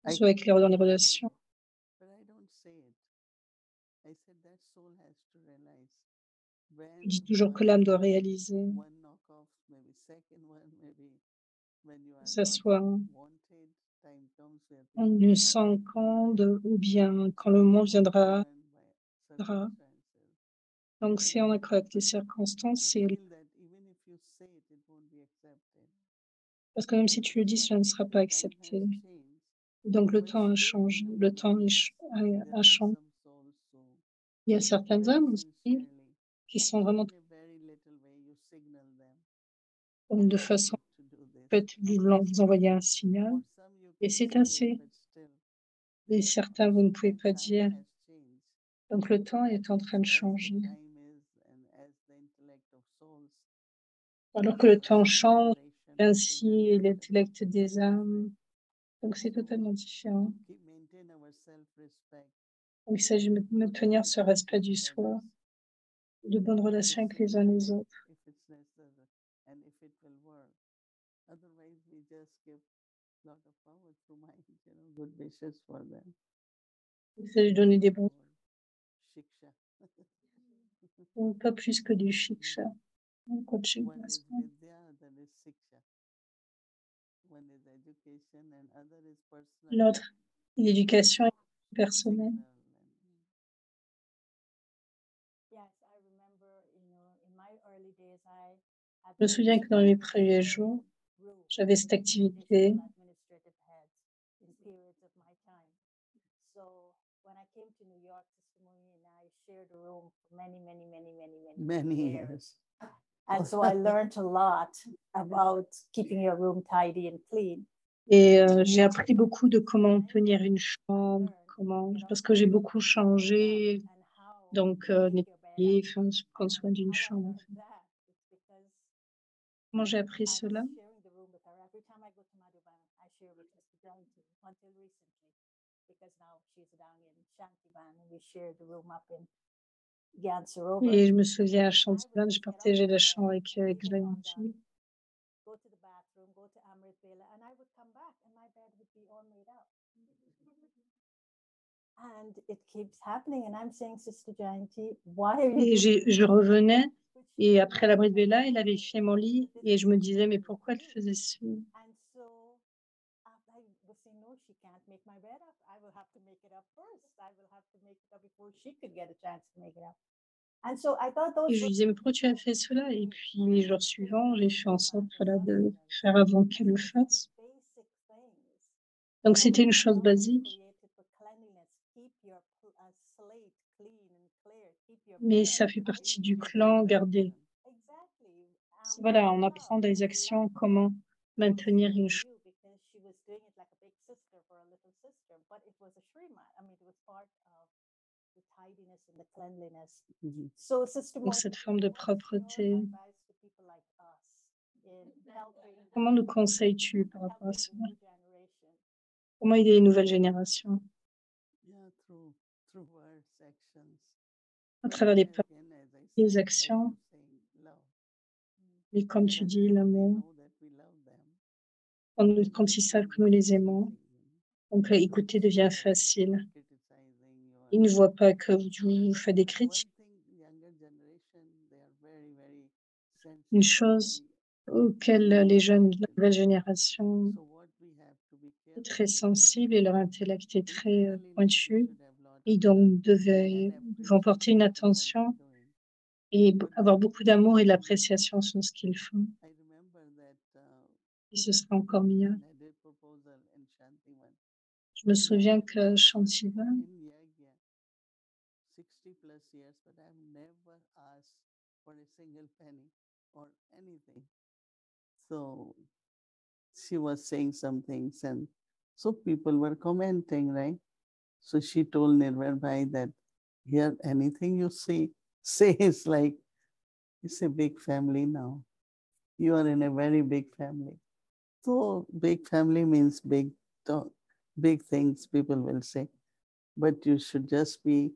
Speaker 3: Soit avec dans les relations.
Speaker 4: But I don't say it. I said that soul has to realize.
Speaker 3: Je dis toujours que l'âme doit réaliser.
Speaker 4: One knock-off, maybe second one, maybe when you are
Speaker 3: Que ça
Speaker 4: not
Speaker 3: soit
Speaker 4: wanted, time comes where
Speaker 3: en
Speaker 4: people
Speaker 3: une
Speaker 4: don't want
Speaker 3: seconde ou bien quand le moment viendra. Donc, c'est en accord avec les circonstances. Parce que même si tu le dis, cela ne sera pas accepté. Donc, le temps a changé. Le temps a changé. Il y a certaines âmes aussi qui sont vraiment donc de façon, en fait, vous envoyez un signal et c'est assez. Et certains, vous ne pouvez pas dire. Donc, le temps est en train de changer. Alors que le temps change, ainsi est l'intellect des âmes. Donc, c'est totalement différent. Donc, il s'agit de maintenir ce respect du soi, de bonnes relations avec les uns les autres. Il s'agit de donner des bons. Pas plus que du shiksha. Coaching. L'autre, l'éducation personnelle. Je me souviens que dans les premiers jours, j'avais cette activité.
Speaker 4: Many years.
Speaker 6: And so I learned a lot about keeping your room tidy and clean.
Speaker 3: Et j'ai appris beaucoup de comment tenir une chambre, parce que j'ai beaucoup changé, donc nettoyer, prendre soin d'une chambre. En fait. Comment j'ai appris cela? Et je me souviens à Shantiban, je partageais la chambre avec Jayanti. Et je revenais, et après la Brit Vela, il avait fait mon lit, et je me disais, mais pourquoi elle faisait ça? Et je lui disais, mais pourquoi tu as fait cela? Et puis les jours suivants, j'ai fait en sorte de faire avant qu'elle le fasse. Donc c'était une chose basique. Mais ça fait partie du clan, garder. Voilà, on apprend des actions, comment maintenir une chose. Donc cette forme de propreté. Comment nous conseilles-tu par rapport à cela? Comment aider les nouvelles générations? À travers les actions. Et comme tu dis, l'amour. Quand ils savent que nous les aimons, donc écouter devient facile. Ils ne voient pas que vous faites des critiques. une chose auquel les jeunes de la nouvelle génération sont très sensibles et leur intellect est très pointu. Et donc vont porter une attention et avoir beaucoup d'amour et de l'appréciation sur ce qu'ils font. Et ce sera encore mieux. Je me souviens que Shantivan,
Speaker 4: 60 plus years, but I've never asked for a single penny or anything. So she was saying some things, and so people were commenting, right? So she told Nirvar Bhai that here anything you see, say is like, it's a big family now. You are in a very big family. So big family means big talk, big things people will say. But you should just be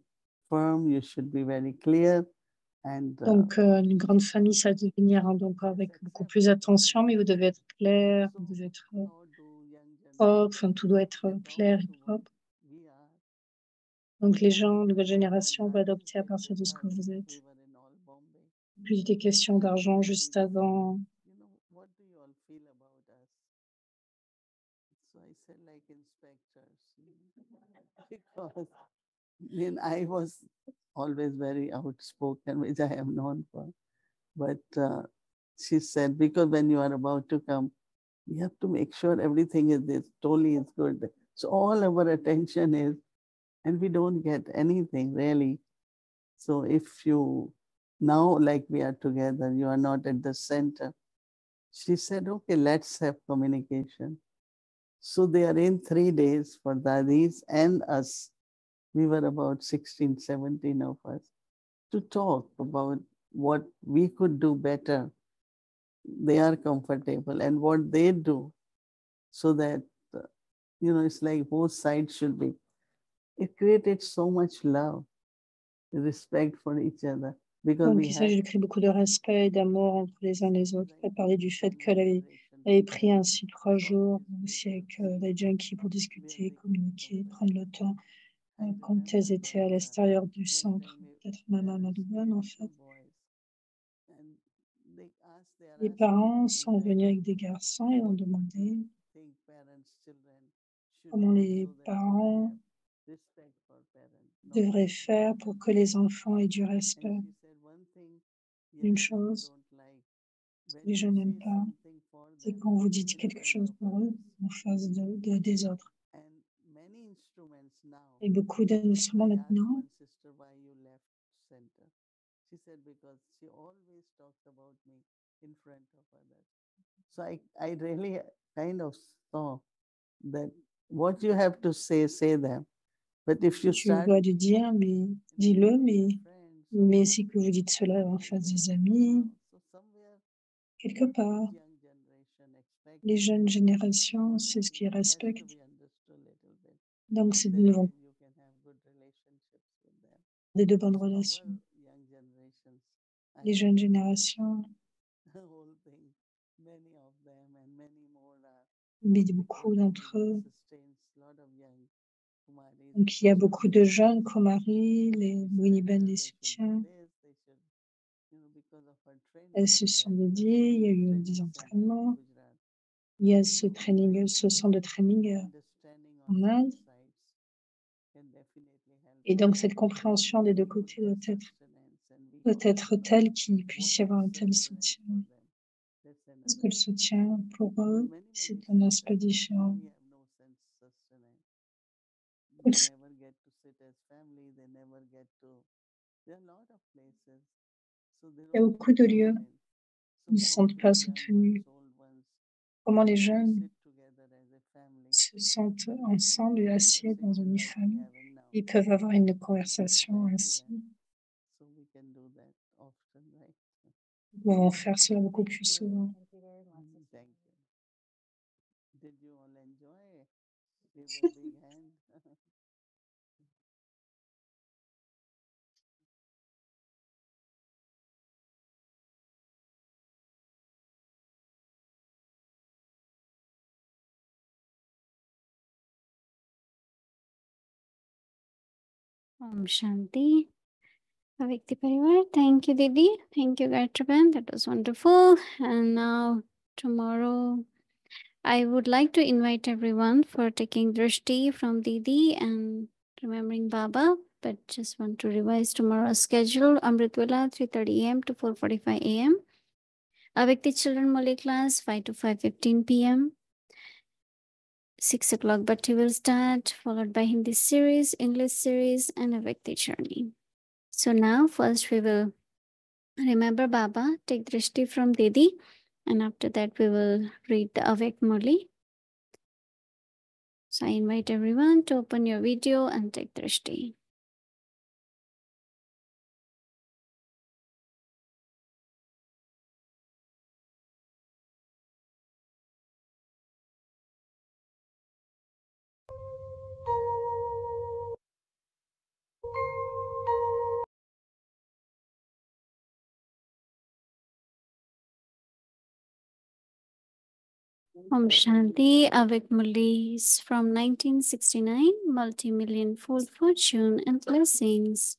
Speaker 4: firm, you should be very clear. And
Speaker 3: donc une grande famille, ça va devenir donc avec beaucoup plus d'attention, mais vous devez être clair, vous devez être propre, enfin, tout doit être clair et propre. Donc les gens, nouvelle génération, vont adopter à partir de ce que vous êtes. Plus des questions d'argent juste avant.
Speaker 4: What do you all feel about us? So I said, like inspectors, because I was always very outspoken, which I am known for. But she said, because when you are about to come, you have to make sure everything is this, totally is good. So all our attention is, and we don't get anything really. So if you, now like we are together, you are not at the center. She said, okay, let's have communication. So they are in 3 days for Dadis and us. We were about 16, 17 of us to talk about what we could do better. They are comfortable and what they do so that, it's like both sides should be. It created so much love, respect for each other.
Speaker 3: Donc, il s'agit de créer beaucoup de respect et d'amour entre les uns et les autres. Elle parlait du fait qu'elle avait pris ainsi 3 jours aussi avec les junkies pour discuter, communiquer, prendre le temps quand elles étaient à l'extérieur du centre, peut-être même à Madouane en fait. Les parents sont venus avec des garçons et ont demandé comment les parents devraient faire pour que les enfants aient du respect. Une chose que les jeunes n'aiment pas, c'est quand vous dites quelque chose pour eux en face des autres. Et beaucoup d'instruments maintenant,
Speaker 4: So I really kind of saw that what you have to say them. But if you
Speaker 3: tu dois lui dire, mais dis-le, mais si que vous dites cela en face des amis, quelque part, les jeunes générations, c'est ce qu'ils respectent. Donc, c'est nous devons avoir de bonnes relations. Les jeunes générations, mais beaucoup d'entre eux. Donc, il y a beaucoup de jeunes Kumari, les Winiben les soutiens. Elles se sont dédiées, il y a eu des entraînements. Il y a ce centre de training en Inde. Et donc, cette compréhension des deux côtés doit être telle qu'il puisse y avoir un tel soutien. Parce que le soutien, pour eux, c'est un aspect différent. Il y a beaucoup de lieux où ils ne se sentent pas soutenus. Comment les jeunes se sentent ensemble et assis dans une famille. Ils peuvent avoir une conversation ainsi. Ils vont faire cela beaucoup plus souvent.
Speaker 5: Om Shanti. Avikti Parivar. Thank you, Didi. Thank you, Gayatri. That was wonderful. And now, tomorrow, I would like to invite everyone for taking Drishti from Didi and remembering Baba. But just want to revise tomorrow's schedule. Amritwala, 3:30 a.m. to 4:45 a.m. Avikti Children Moli class, 5 to 5:15 p.m. 6 o'clock Bhatti will start, followed by Hindi series, English series, and Avikti journey. So now first we will remember Baba, take Drishti from Didi, and after that we will read the Avek Murli. So I invite everyone to open your video and take Drishti. Om Shanti, Avek Murli is from 1969, multi-million fold fortune and blessings.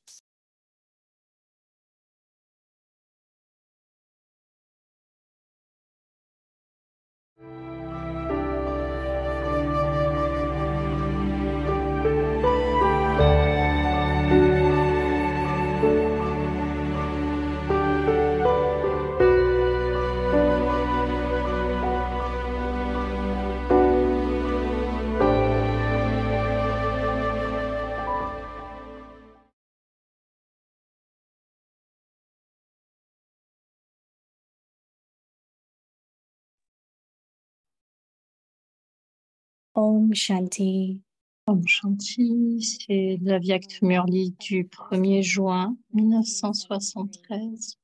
Speaker 5: Om Shanti.
Speaker 3: Om Shanti, c'est de la Vyakt Murli du 1er juin 1973,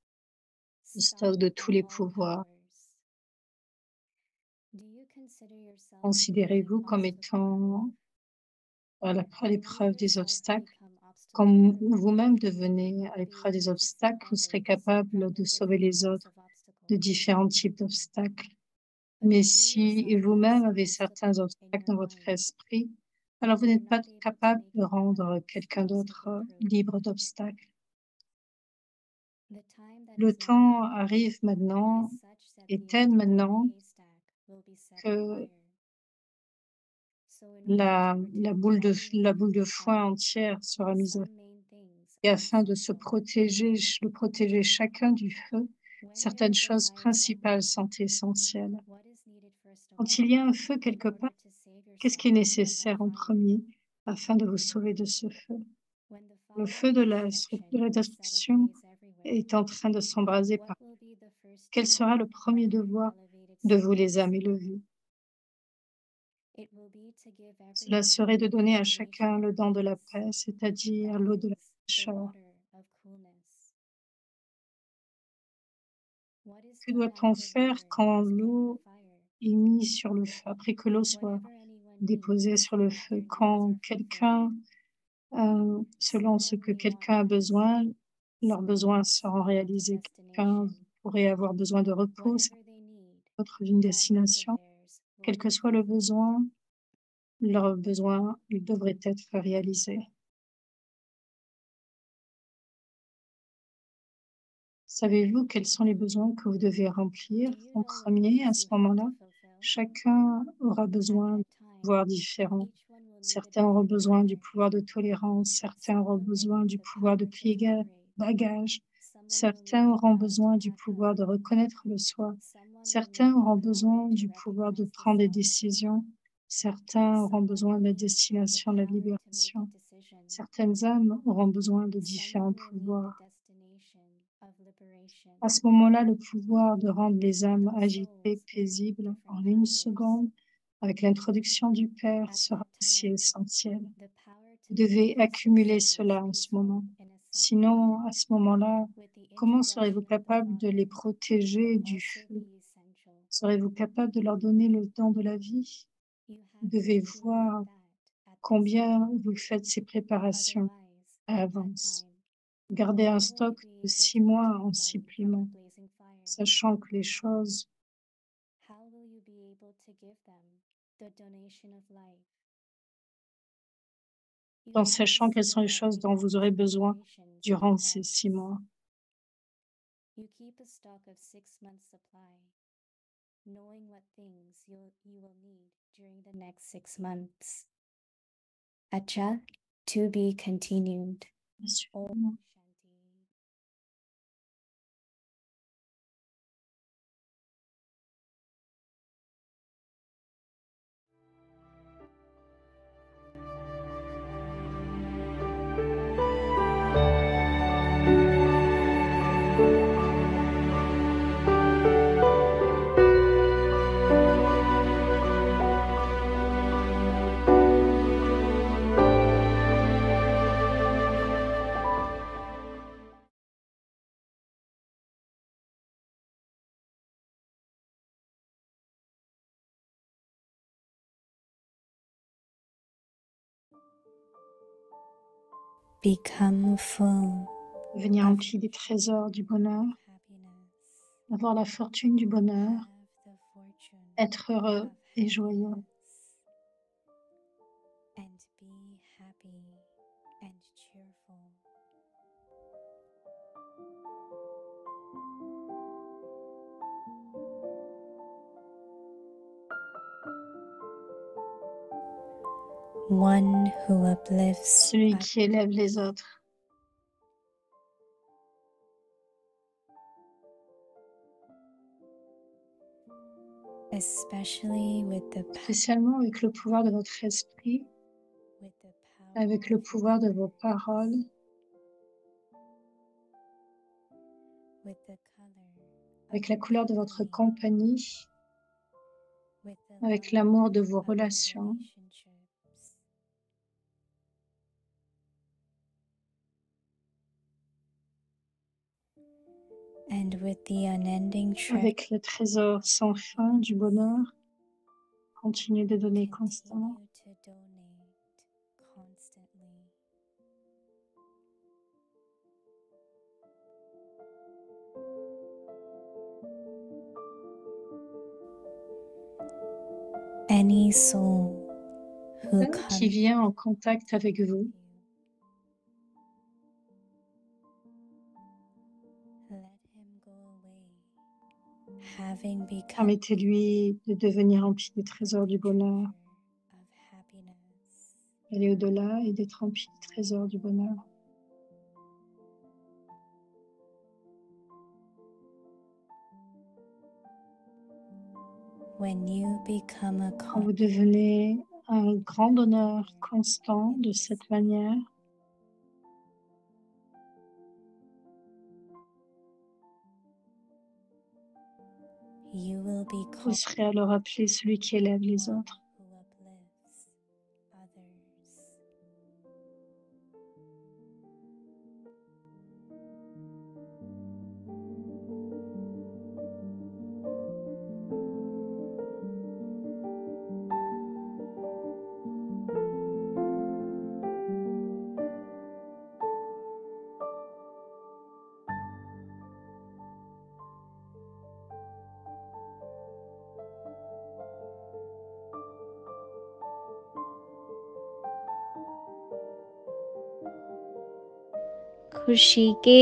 Speaker 3: le stock de tous les pouvoirs. Considérez-vous comme étant à l'épreuve des obstacles. Quand vous-même devenez à l'épreuve des obstacles, vous serez capable de sauver les autres de différents types d'obstacles. Mais si vous-même avez certains obstacles dans votre esprit, alors vous n'êtes pas capable de rendre quelqu'un d'autre libre d'obstacles. Le temps arrive maintenant, est tel maintenant que la boule de foin entière sera mise à feu. Et afin de se protéger, de protéger chacun du feu, certaines choses principales sont essentielles. Quand il y a un feu quelque part, qu'est-ce qui est nécessaire en premier afin de vous sauver de ce feu? Le feu de la destruction est en train de s'embraser partout. Quel sera le premier devoir de vous, les âmes élevées? Cela serait de donner à chacun le don de la paix, c'est-à-dire l'eau de la fraîcheur. Que doit-on faire quand l'eau est mise sur le feu, après que l'eau soit déposée sur le feu? Quand quelqu'un, selon ce que quelqu'un a besoin, leurs besoins seront réalisés. Quelqu'un pourrait avoir besoin de repos, d'autres d'une destination. Quel que soit le besoin, leurs besoins, ils devraient être réalisés. Savez-vous quels sont les besoins que vous devez remplir en premier à ce moment-là? Chacun aura besoin de pouvoirs différents. Certains auront besoin du pouvoir de tolérance, certains auront besoin du pouvoir de plier bagages, certains auront besoin du pouvoir de reconnaître le soi, certains auront besoin du pouvoir de prendre des décisions, certains auront besoin de la destination de la libération. Certaines âmes auront besoin de différents pouvoirs. À ce moment-là, le pouvoir de rendre les âmes agitées, paisibles, en une seconde, avec l'introduction du Père, sera aussi essentiel. Vous devez accumuler cela en ce moment. Sinon, à ce moment-là, comment serez-vous capable de les protéger du feu? Serez-vous capable de leur donner le don de la vie? Vous devez voir combien vous faites ces préparations à l'avance. Gardez un stock de 6 mois en supplément, sachant que les choses en sachant quelles sont les choses dont vous aurez besoin durant ces 6 mois.
Speaker 5: You keep a stock of 6 months' supply, knowing what things you will need during the next 6 months. Acha, to be continued. Om Shanti. Become full.
Speaker 3: Devenir rempli des trésors du bonheur, avoir la fortune du bonheur, être heureux et joyeux.
Speaker 5: And be happy and cheerful. One who uplifts
Speaker 3: Celui qui élève les autres.
Speaker 5: especially with the
Speaker 3: Spécialement avec le pouvoir de votre esprit, avec le pouvoir de vos paroles, avec la couleur de votre compagnie, avec l'amour de vos relations,
Speaker 5: and with the unending
Speaker 3: avec le trésor sans fin du bonheur. Continuez de donner constamment.
Speaker 5: to donate constantly. Any soul who
Speaker 3: Qui vient en contact avec vous,
Speaker 5: let him go away, having become
Speaker 3: permettez-lui de devenir rempli des trésors du bonheur,
Speaker 5: of happiness.
Speaker 3: aller au-delà et d'être rempli des trésors du bonheur.
Speaker 5: When you become a
Speaker 3: Quand vous devenez un grand donneur constant de cette manière,
Speaker 5: you will be
Speaker 3: vous
Speaker 5: called
Speaker 3: serez alors appelé celui qui élève les autres.
Speaker 5: who uplifts others.
Speaker 7: खुशी के